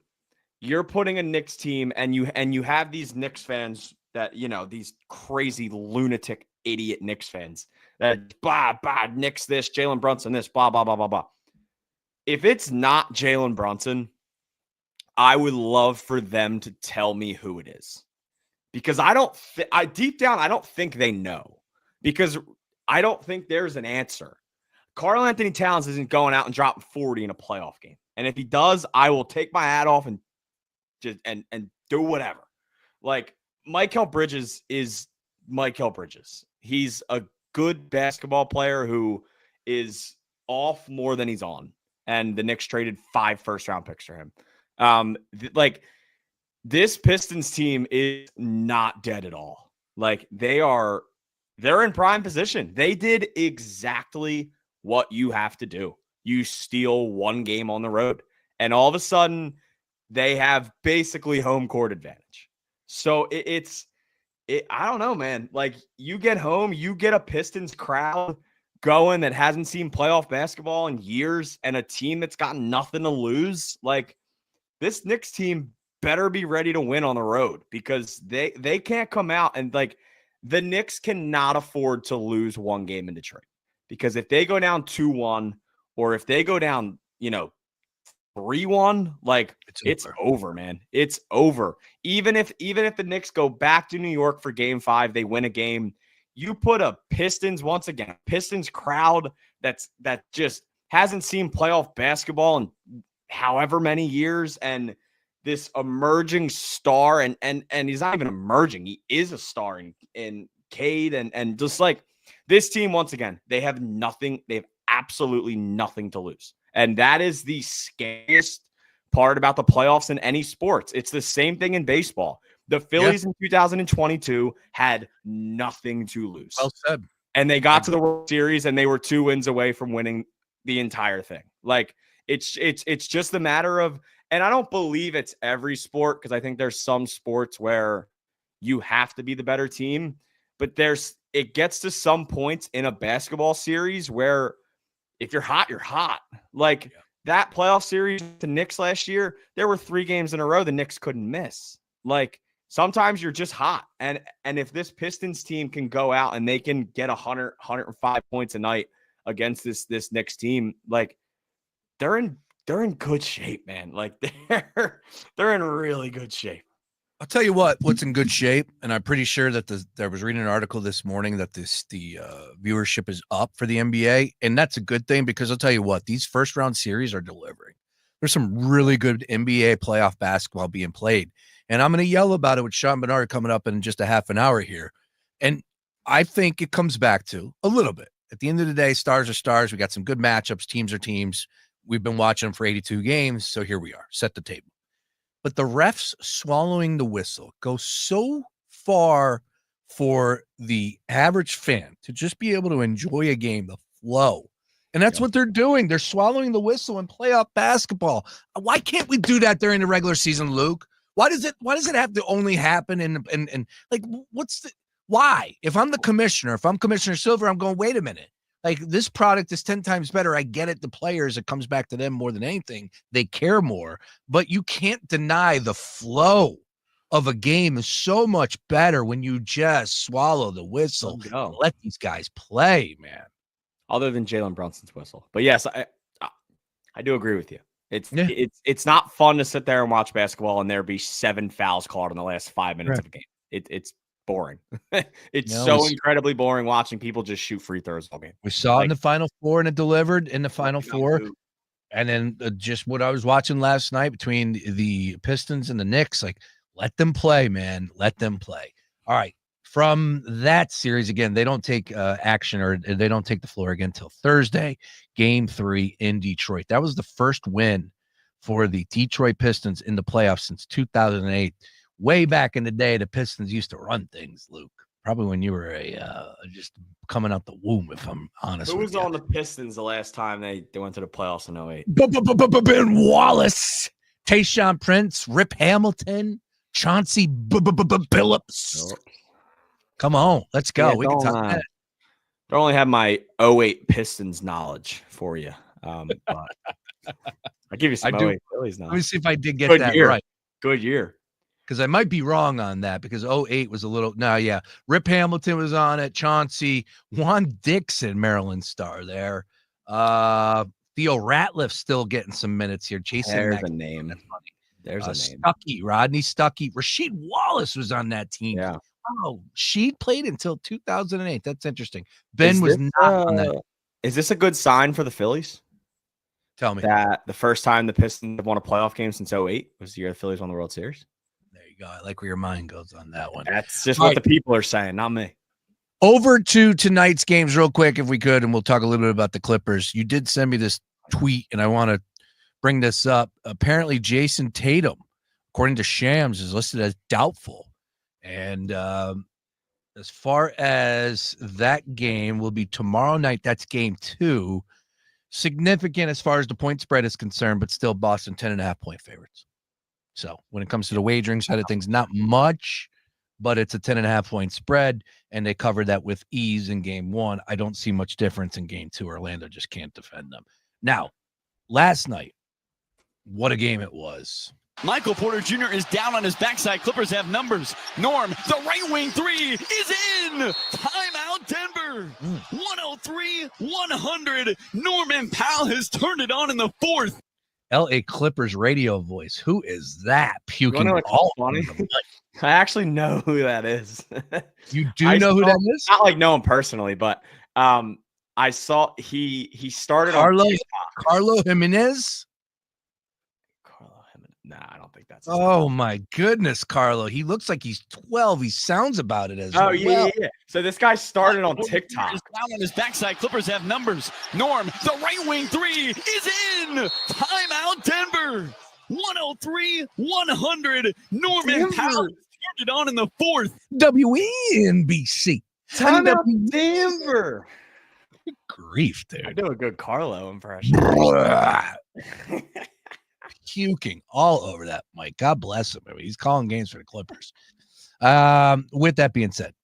you're putting a Knicks team and you have these Knicks fans that, these crazy lunatic idiot Knicks fans that Knicks this, Jalen Brunson this, blah, blah, blah, blah, blah. If it's not Jalen Brunson, I would love for them to tell me who it is. Because deep down, I don't think they know. Because I don't think there's an answer. Karl Anthony Towns isn't going out and dropping 40 in a playoff game. And if he does, I will take my hat off and just and do whatever. Like, Mikal Bridges is Mikal Bridges. He's a good basketball player who is off more than he's on. And the Knicks traded 5 first-round picks for him. This Pistons team is not dead at all. Like, they're in prime position. They did exactly what you have to do. You steal one game on the road, and all of a sudden they have basically home court advantage. So I don't know, man. Like, you get home, you get a Pistons crowd going that hasn't seen playoff basketball in years, and a team that's got nothing to lose. Like, this Knicks team better be ready to win on the road, because they can't come out and, like, the Knicks cannot afford to lose one game in Detroit, because if they go down 2-1 or if they go down, 3-1, like, it's over, man. It's over. Even if the Knicks go back to New York for game 5, they win a game. You put a Pistons crowd that just hasn't seen playoff basketball in however many years, and this emerging star, and he's not even emerging. He is a star in Cade, and just like this team, once again, they have nothing. They have absolutely nothing to lose. And that is the scariest part about the playoffs in any sports. It's the same thing in baseball. The Phillies in 2022 had nothing to lose. Well said. And they got to the World Series, and they were 2 wins away from winning the entire thing. Like, it's just a matter of, and I don't believe it's every sport, because I think there's some sports where you have to be the better team, but it gets to some points in a basketball series where if you're hot, you're hot. Like, that playoff series, the Knicks last year, there were 3 games in a row the Knicks couldn't miss. Like, sometimes you're just hot. And if this Pistons team can go out and they can get 100, 105 points a night against this Knicks team, like, they're in good shape, man. Like, they're in really good shape. I'll tell you what's in good shape, and I'm pretty sure that I was reading an article this morning that the viewership is up for the NBA, and that's a good thing, because I'll tell you what, these first round series are delivering. There's some really good NBA playoff basketball being played, and I'm going to yell about it with Sean Barnard coming up in just a half an hour here. And I think it comes back to a little bit. At the end of the day, stars are stars. We got some good matchups. Teams are teams. We've been watching them for 82 games, so here we are. Set the table. But the refs swallowing the whistle goes so far for the average fan to just be able to enjoy a game, the flow. And that's what they're doing. They're swallowing the whistle in playoff basketball. Why can't we do that during the regular season, Luke? Why does it have to only happen in like, why? If I'm the commissioner, if I'm Commissioner Silver, I'm going, wait a minute. Like, this product is 10 times better. I get it. The players, it comes back to them more than anything. They care more, but you can't deny the flow of a game is so much better when you just swallow the whistle and let these guys play, man. Other than Jalen Brunson's whistle. But yes, I do agree with you. It's not fun to sit there and watch basketball and there be 7 fouls called in the last 5 minutes of a game. It's boring. It's incredibly boring watching people just shoot free throws all game. We saw it in the Final Four, and it delivered in the Final Four. And then just what I was watching last night between the Pistons and the Knicks, like, let them play, man. Let them play. All right. From that series, again, they don't take action, or they don't take the floor again until Thursday, Game 3 in Detroit. That was the first win for the Detroit Pistons in the playoffs since 2008. Way back in the day, the Pistons used to run things, Luke. Probably when you were just coming out the womb, if I'm honest. Who was on the Pistons the last time they went to the playoffs in 08? Ben Wallace, Tayshaun Prince, Rip Hamilton, Chauncey Billups. Come on, let's go. We can talk that. I only have my 08 Pistons knowledge for you. But I'll give you some 08 Phillies knowledge. Let me see if I did get that right. Good year. Because I might be wrong on that, because 08 was a little – no, yeah. Rip Hamilton was on it. Chauncey. Juan Dixon, Maryland star there. Theo Ratliff still getting some minutes here. There's a name. There's a name. Stuckey, Rodney Stuckey. Rasheed Wallace was on that team. Yeah. Oh, she played until 2008. That's interesting. Ben was not on that. Is this a good sign for the Phillies? Tell me. That the first time the Pistons have won a playoff game since 08 was the year the Phillies won the World Series? There you go. I like where your mind goes on that one. That's just what the people are saying, not me. Over to tonight's games real quick, if we could, and we'll talk a little bit about the Clippers. You did send me this tweet, and I want to bring this up. Apparently, Jason Tatum, according to Shams, is listed as doubtful. And as far as that game will be tomorrow night, that's game 2. Significant as far as the point spread is concerned, but still Boston 10.5-point favorites. So when it comes to the wagering side of things, not much, but it's a 10.5-point spread, and they covered that with ease in game 1. I don't see much difference in game 2. Orlando just can't defend them. Now, last night, what a game it was. Michael Porter Jr. is down on his backside. Clippers have numbers. Norm, the right wing 3 is in. Timeout Denver. 103-100. Norman Powell has turned it on in the 4th. LA Clippers radio voice. Who is that puking all funny? I actually know who that is. You do know who that is? Not like know him personally, but I saw he started Carlo on Jimenez. Nah, I don't think that's. Oh my goodness, Carlo! He looks like he's 12. He sounds about it as well. Yeah. So this guy started on TikTok. Down on his backside. Clippers have numbers. Norm, the right wing 3 is in. Timeout Denver. 103-100. Norman Powell turned it on in the 4th. WNBC. Timeout Denver. Good grief, dude. I do a good Carlo impression. Puking all over that, Mike. God bless him. I mean, he's calling games for the Clippers. With that being said,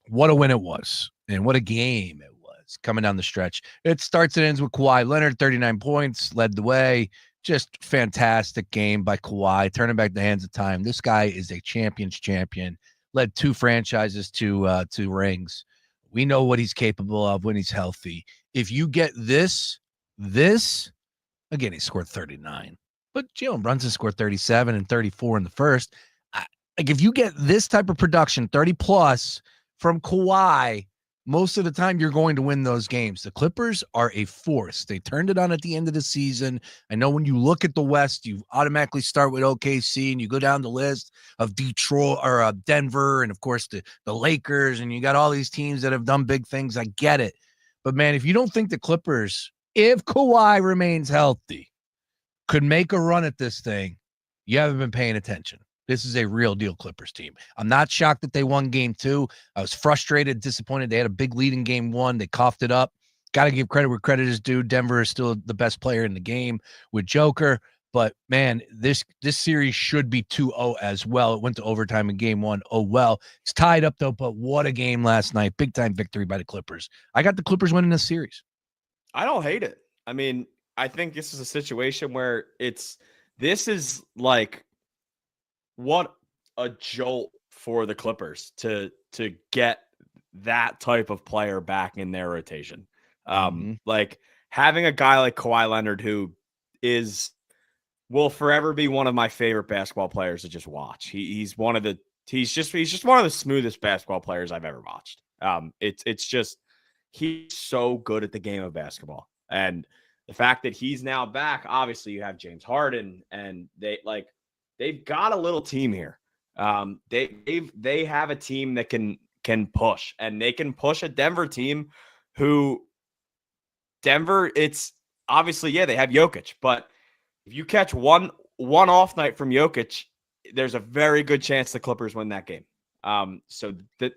what a win it was, and what a game it was coming down the stretch. It starts and ends with Kawhi Leonard, 39 points, led the way. Just fantastic game by Kawhi, turning back the hands of time. This guy is a champion's champion, led 2 franchises to rings. We know what he's capable of when he's healthy. If you get this, again, he scored 39, but Jalen Brunson scored 37 and 34 in the first. Like, if you get this type of production, 30 plus from Kawhi, most of the time you're going to win those games. The Clippers are a force. They turned it on at the end of the season. I know when you look at the West, you automatically start with OKC and you go down the list of Detroit or Denver and, of course, the Lakers, and you got all these teams that have done big things. I get it. But, man, if you don't think the Clippers, if Kawhi remains healthy, could make a run at this thing, you haven't been paying attention. This is a real deal Clippers team. I'm not shocked that they won game 2. I was frustrated, disappointed. They had a big lead in game 1. They coughed it up. Got to give credit where credit is due. Denver is still the best player in the game with Joker. But man, this series should be 2-0 as well. It went to overtime in game 1. Oh well, it's tied up though. But what a game last night! Big time victory by the Clippers. I got the Clippers winning this series. I don't hate it. I mean, I think this is a situation where this is like what a jolt for the Clippers to get that type of player back in their rotation. Like having a guy like Kawhi Leonard, who will forever be one of my favorite basketball players to just watch. He's just one of the smoothest basketball players I've ever watched. It's just, he's so good at the game of basketball. And the fact that he's now back, obviously you have James Harden, and they've got a little team here. They have a team that can push, and they can push a Denver team who it's obviously, they have Jokic, but if you catch one off night from Jokic, there's a very good chance the Clippers win that game. So that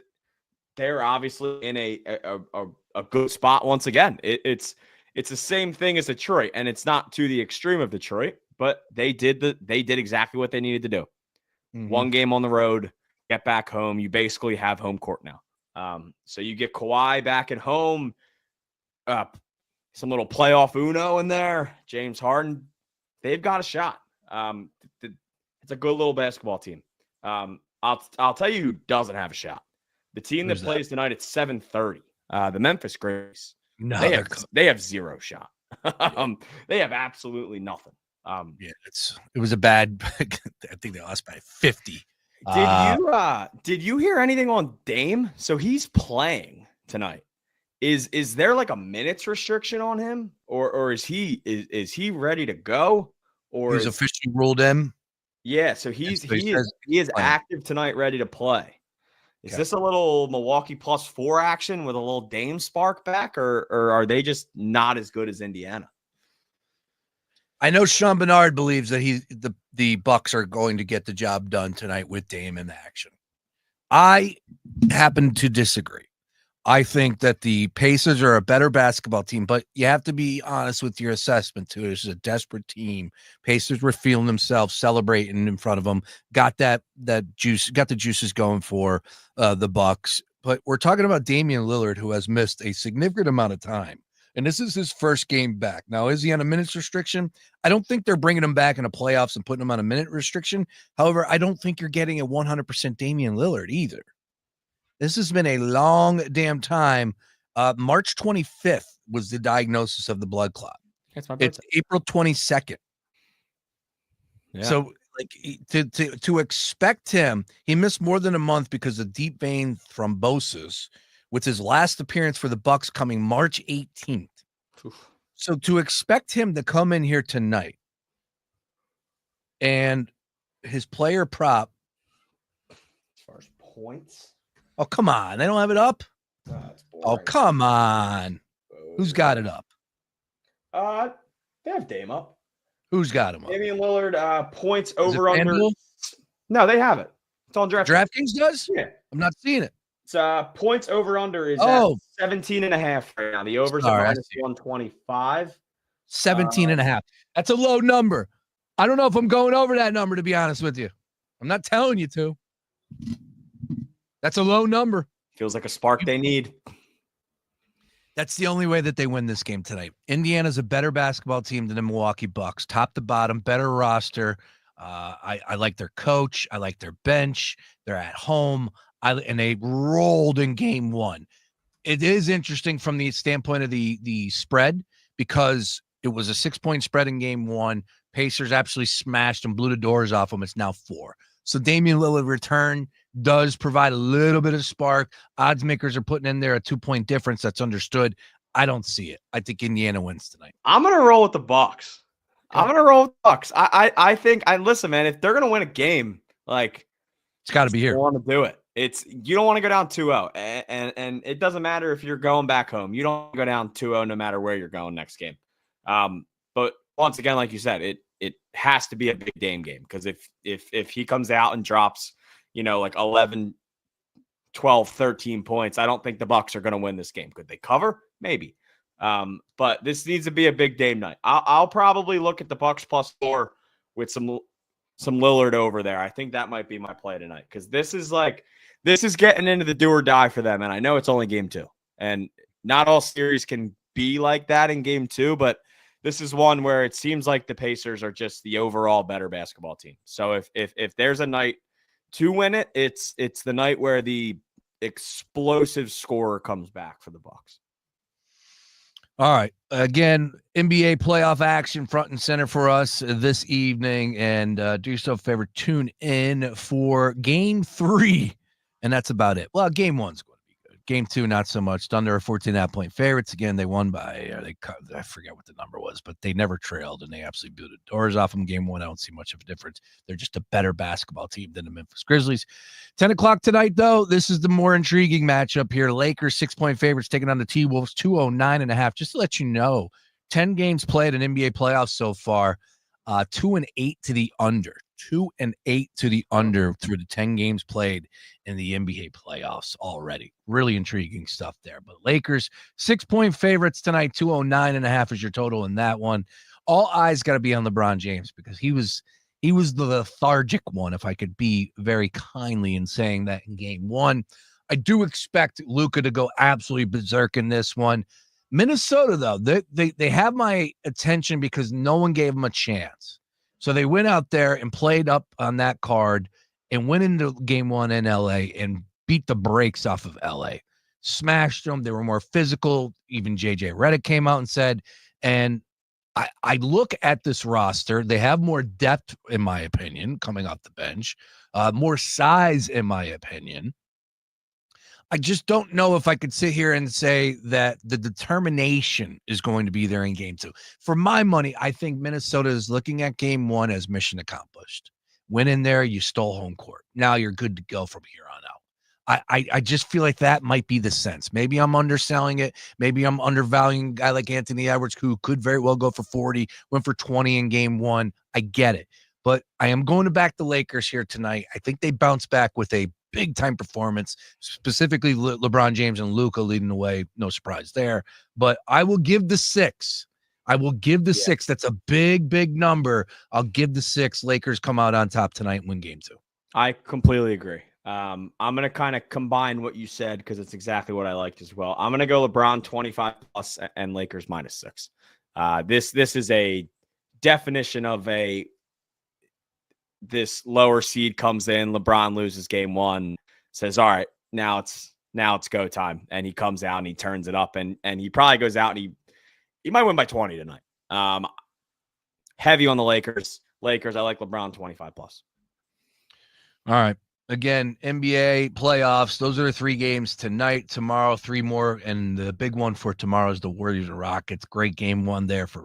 they're obviously in a good spot once again. It's the same thing as Detroit, and it's not to the extreme of Detroit, but they did exactly what they needed to do. One game on the road, get back home. You basically have home court now. So you get Kawhi back at home, some little playoff Uno in there. James Harden, they've got a shot. It's a good little basketball team. I'll tell you who doesn't have a shot. The team that plays tonight at 7:30, the Memphis Grizzlies. No, they have zero shot. They have absolutely nothing. It was a bad. I think they lost by 50. Did you hear anything on Dame? So he's playing tonight. Is there like a minutes restriction on him, or is he ready to go? Or he's officially ruled in. Yeah, so he is active tonight, ready to play. Is this a little Milwaukee +4 action with a little Dame spark back, or are they just not as good as Indiana? I know Sean Barnard believes that the Bucks are going to get the job done tonight with Dame in action. I happen to disagree. I think that the Pacers are a better basketball team, but you have to be honest with your assessment too. This is a desperate team. Pacers were feeling themselves, celebrating in front of them, got that juice, got the juices going for the Bucks. But we're talking about Damian Lillard, who has missed a significant amount of time. And this is his first game back. Now, is he on a minutes restriction? I don't think they're bringing him back in the playoffs and putting him on a minute restriction. However, I don't think you're getting a 100% Damian Lillard either. This has been a long damn time. March 25th was the diagnosis of the blood clot. That's my birthday. It's April 22nd. Yeah. So like to expect him, he missed more than a month because of deep vein thrombosis, with his last appearance for the Bucks coming March 18th. Oof. So to expect him to come in here tonight and his player prop, as far as points. Oh, come on. They don't have it up? Oh, come on. Who's got it up? They have Dame up. Who's got him up? Damian Lillard, points over under. No, they have it. It's on DraftKings. DraftKings does? Yeah. I'm not seeing it. It's points over under is at 17.5 right now. The over's at minus 125. 17.5. That's a low number. I don't know if I'm going over that number, to be honest with you. I'm not telling you to. That's a low number. Feels like a spark they need. That's the only way that they win this game tonight. Indiana's a better basketball team than the Milwaukee Bucks. Top to bottom, better roster. I like their coach. I like their bench. They're at home. And they rolled in game 1. It is interesting from the standpoint of the spread, because it was a 6-point spread in game 1. Pacers absolutely smashed and blew the doors off them. It's now 4. So Damian Lillard return does provide a little bit of spark. Odds makers are putting in there a 2-point difference. That's understood. I don't see it. I think Indiana wins tonight. I'm going to roll with the Bucks. I think, listen, man, if they're going to win a game, like, it's got to be here. You want to do it. You don't want to go down 2-0. And it doesn't matter if you're going back home. You don't go down 2-0 no matter where you're going next game. But once again, like you said, it has to be a big Dame game, because if he comes out and drops, like 11, 12, 13 points, I don't think the Bucks are going to win this game. Could they cover? Maybe. But this needs to be a big Dame night. I'll probably look at the Bucks +4 with some Lillard over there. I think that might be my play tonight because this is getting into the do or die for them. And I know it's only game 2, and not all series can be like that in game 2, but this is one where it seems like the Pacers are just the overall better basketball team. So if there's a night to win it, it's the night where the explosive scorer comes back for the Bucks. All right. Again, NBA playoff action front and center for us this evening. And do yourself a favor, tune in for game 3. And that's about it. Well, game 1's going to be good. Game 2, not so much. Thunder are 14.5-point favorites. Again, they won by, I forget what the number was, but they never trailed, and they absolutely blew the doors off them. Game 1, I don't see much of a difference. They're just a better basketball team than the Memphis Grizzlies. 10 o'clock tonight, though, this is the more intriguing matchup here. Lakers, 6-point favorites, taking on the T-Wolves, 209.5. Just to let you know, 10 games played in NBA playoffs so far, 2-8 to the under. 2-8 to the under through the 10 games played in the NBA playoffs already. Really intriguing stuff there. But Lakers, 6-point favorites tonight, 209.5 is your total in that one. All eyes got to be on LeBron James because he was the lethargic one, if I could be very kindly in saying that in game 1. I do expect Luka to go absolutely berserk in this one. Minnesota, though, they have my attention because no one gave them a chance. So they went out there and played up on that card and went into game 1 in LA and beat the brakes off of LA. Smashed them. They were more physical. Even JJ Redick came out and said, and I look at this roster. They have more depth, in my opinion, coming off the bench, more size, in my opinion. I just don't know if I could sit here and say that the determination is going to be there in game 2. For my money, I think Minnesota is looking at game 1 as mission accomplished. Went in there, you stole home court. Now you're good to go from here on out. I just feel like that might be the sense. Maybe I'm underselling it. Maybe I'm undervaluing a guy like Anthony Edwards, who could very well go for 40, went for 20 in game 1. I get it. But I am going to back the Lakers here tonight. I think they bounce back with a big-time performance, specifically LeBron James and Luka leading the way. No surprise there. But I will give the 6. I will give the 6. That's a big, big number. I'll give the 6. Lakers come out on top tonight and win game 2. I completely agree. I'm going to kind of combine what you said because it's exactly what I liked as well. I'm going to go LeBron 25 plus and Lakers -6. This is a definition of this lower seed comes in, LeBron loses game 1, says, all right, now it's go time. And he comes out and he turns it up and he probably goes out and he might win by 20 tonight. Heavy on the Lakers. I like LeBron 25 plus. All right. Again, NBA playoffs. Those are the 3 games tonight, tomorrow, 3 more. And the big one for tomorrow is the Warriors and Rockets. Great game 1 there for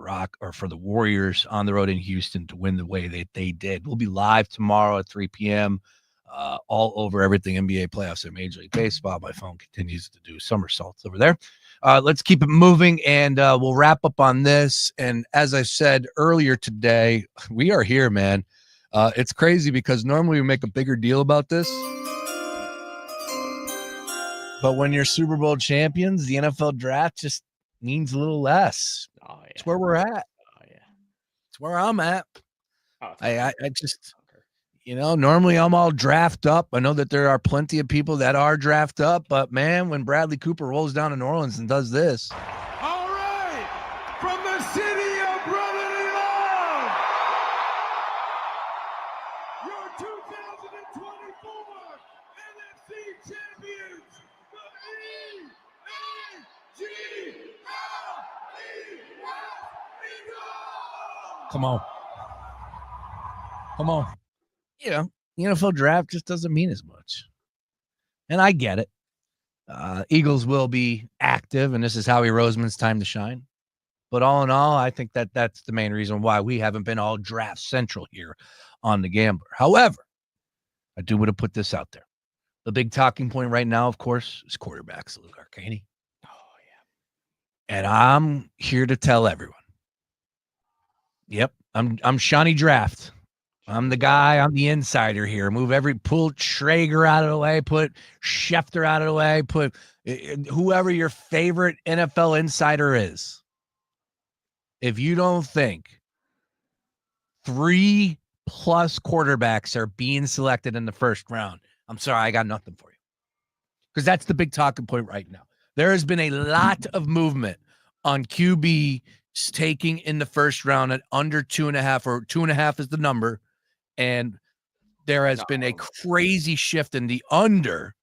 the Warriors on the road in Houston to win the way that they did. We'll be live tomorrow at 3 p.m. All over everything NBA playoffs and Major League Baseball. My phone continues to do somersaults over there. Let's keep it moving, and we'll wrap up on this. And as I said earlier today, we are here, man. It's crazy because normally we make a bigger deal about this. But when you're Super Bowl champions, the NFL draft just means a little less. Oh, yeah. It's where we're at. Oh, yeah. It's where I'm at. Oh, I just, normally I'm all draft up. I know that there are plenty of people that are draft up, but man, when Bradley Cooper rolls down to New Orleans and does this. All right, from the city of brotherly love, your 2024 NFC champions, the Eagles. Come on. The NFL draft just doesn't mean as much. And I get it. Eagles will be active, and this is Howie Roseman's time to shine. But all in all, I think that's the main reason why we haven't been all draft central here on The Gambler. However, I do want to put this out there. The big talking point right now, of course, is quarterbacks, Luke Arcaini. Oh, yeah. And I'm here to tell everyone. Yep, I'm Shawnee Draft. I'm the guy. I'm the insider here. Pull Traeger out of the way. Put Schefter out of the way. Put whoever your favorite NFL insider is. If you don't think 3+ quarterbacks are being selected in the first round. I'm sorry, I got nothing for you. Because that's the big talking point right now. There has been a lot of movement on QB taking in the first round at under 2.5, or 2.5 is the number. And there has been a crazy shift in the under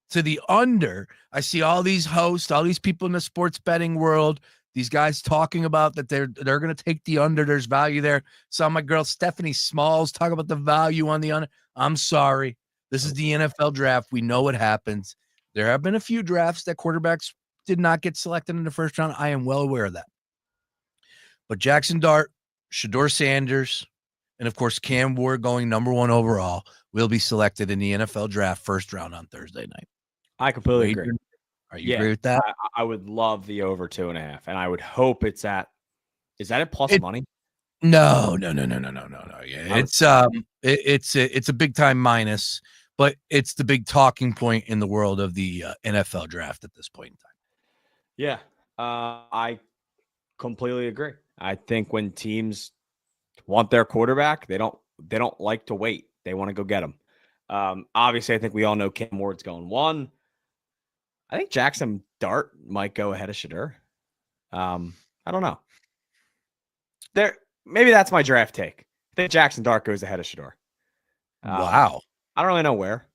to the under. I see all these hosts, all these people in the sports betting world, these guys talking about that they're going to take the under. There's value there. Saw my girl Stephanie Smalls talk about the value on the under. I'm sorry. This is the NFL draft. We know what happens. There have been a few drafts that quarterbacks did not get selected in the first round. I am well aware of that. But Jackson Dart, Shedeur Sanders, and of course Cam Ward going number 1 overall will be selected in the NFL draft first round on Thursday night. I completely agree. Are you agree with that? I would love the over 2.5, and I would hope it's at. Is that at plus money? No. Yeah, it's a big time minus, but it's the big talking point in the world of the NFL draft at this point in time. Yeah, I completely agree. I think when teams want their quarterback, they don't like to wait. They want to go get him. Obviously, I think we all know Cam Ward's going 1. I think Jackson Dart might go ahead of Shedeur. I don't know. Maybe that's my draft take. I think Jackson Dart goes ahead of Shedeur. Wow. I don't really know where.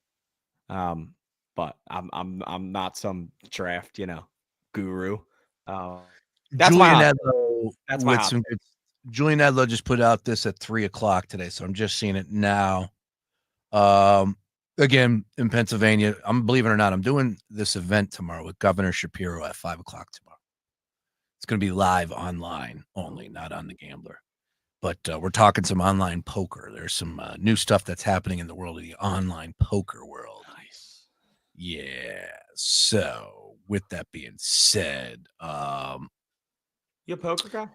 But I'm not some draft, guru. That's Julian Edlow. Julian Edlow just put out this at 3:00 today, so I'm just seeing it now. Again, in Pennsylvania, believe it or not, I'm doing this event tomorrow with Governor Shapiro at 5:00 tomorrow. It's going to be live online only, not on the Gambler. But we're talking some online poker. There's some new stuff that's happening in the world of the online poker world. Nice. Yeah. So with that being said, you a poker guy?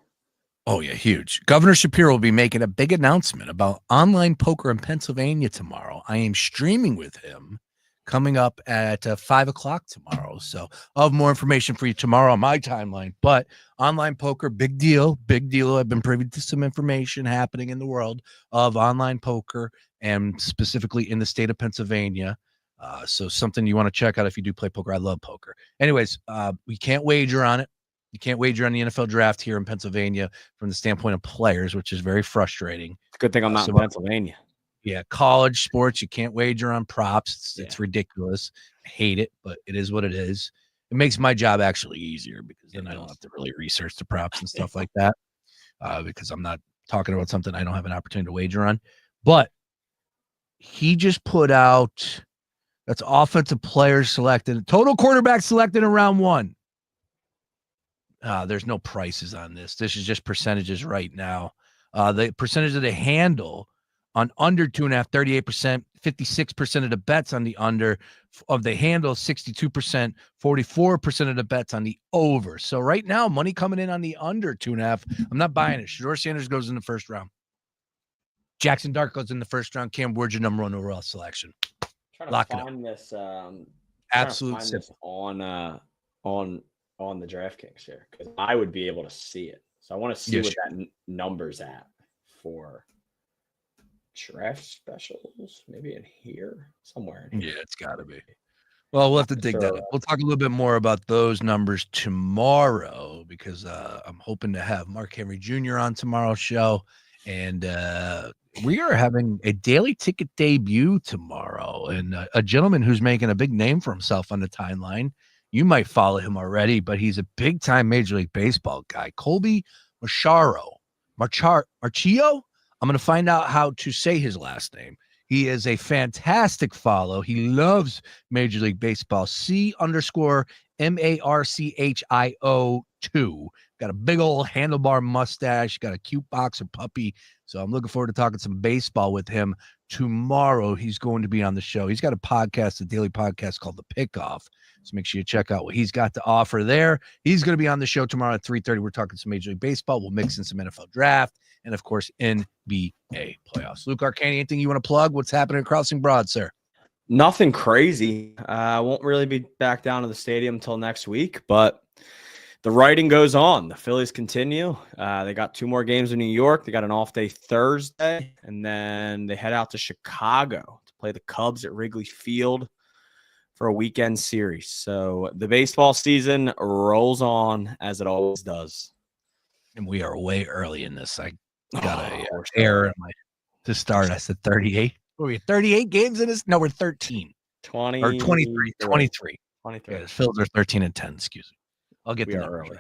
Oh, yeah, huge. Governor Shapiro will be making a big announcement about online poker in Pennsylvania tomorrow. I am streaming with him coming up at 5:00 tomorrow. So I'll have more information for you tomorrow on my timeline. But online poker, big deal, big deal. I've been privy to some information happening in the world of online poker and specifically in the state of Pennsylvania. So something you want to check out if you do play poker. I love poker. Anyways, we can't wager on it. You can't wager on the NFL draft here in Pennsylvania from the standpoint of players, which is very frustrating. It's a good thing I'm not in Pennsylvania. Yeah, college sports, you can't wager on props. It's ridiculous. I hate it, but it is what it is. It makes my job actually easier because then I don't have to really research the props and stuff like that because I'm not talking about something I don't have an opportunity to wager on. But he just put out that's offensive players selected, total quarterback selected in round 1. There's no prices on this. This is just percentages right now. The percentage of the handle on under 2.5, 38%, 56% of the bets on the under of the handle, 62%, 44% of the bets on the over. So right now, money coming in on the under 2.5. I'm not buying it. Shedeur Sanders goes in the first round. Jackson Dart goes in the first round. Cam Ward's your number 1 overall selection. Lock it up. This, absolute this on the DraftKings here because I would be able to see it. So I want to see what that number's at for draft specials. Maybe in here, somewhere in here. Yeah, it's got to be. Well, we'll have to dig that up. We'll talk a little bit more about those numbers tomorrow because I'm hoping to have Mark Henry Jr. on tomorrow's show. And we are having a daily ticket debut tomorrow. And a gentleman who's making a big name for himself on the timeline. You might follow him already, but he's a big-time Major League Baseball guy. Colby Marchio. I'm going to find out how to say his last name. He is a fantastic follow. He loves Major League Baseball. C_MARCHIO2. Got a big old handlebar mustache. Got a cute boxer puppy. So I'm looking forward to talking some baseball with him tomorrow. He's going to be on the show. He's got a podcast, a daily podcast called The Pickoff. So make sure you check out what he's got to offer there. He's going to be on the show tomorrow at 3:30. We're talking some Major League Baseball. We'll mix in some NFL draft and, of course, NBA playoffs. Luke Arcaini, anything you want to plug? What's happening at Crossing Broad, sir? Nothing crazy. I won't really be back down to the stadium until next week, but the writing goes on. The Phillies continue. They got 2 more games in New York. They got an off day Thursday, and then they head out to Chicago to play the Cubs at Wrigley Field for a weekend series. So the baseball season rolls on as it always does. And we are way early in this. I got a error to start. I said 38. Were we 38 games in this? No, we're 13. 20 or 23. 23. 23. Yeah, the Phillies are 13 and 10. Excuse me. I'll get to that early.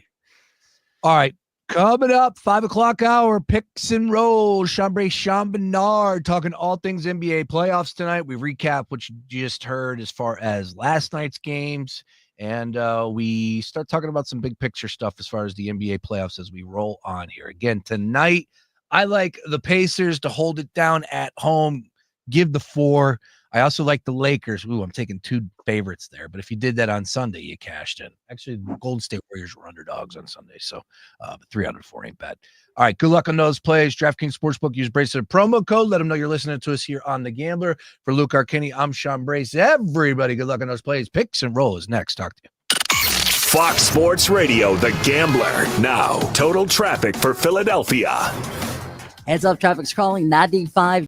All right. Coming up, 5 o'clock hour, picks and rolls. Sean Barnard talking all things NBA playoffs tonight. We recap what you just heard as far as last night's games. And we start talking about some big picture stuff as far as the NBA playoffs as we roll on here. Again, tonight, I like the Pacers to hold it down at home, give the 4. I also like the Lakers. Ooh, I'm taking 2 favorites there. But if you did that on Sunday, you cashed in. Actually, the Golden State Warriors were underdogs on Sunday. So 3 out of 4 ain't bad. All right, good luck on those plays. DraftKings Sportsbook, use bracelet promo code. Let them know you're listening to us here on The Gambler. For Luke Arcaini, I'm Sean Brace. Everybody, good luck on those plays. Picks and roll is next. Talk to you. Fox Sports Radio, The Gambler. Now, total traffic for Philadelphia. Heads up, traffic's crawling 95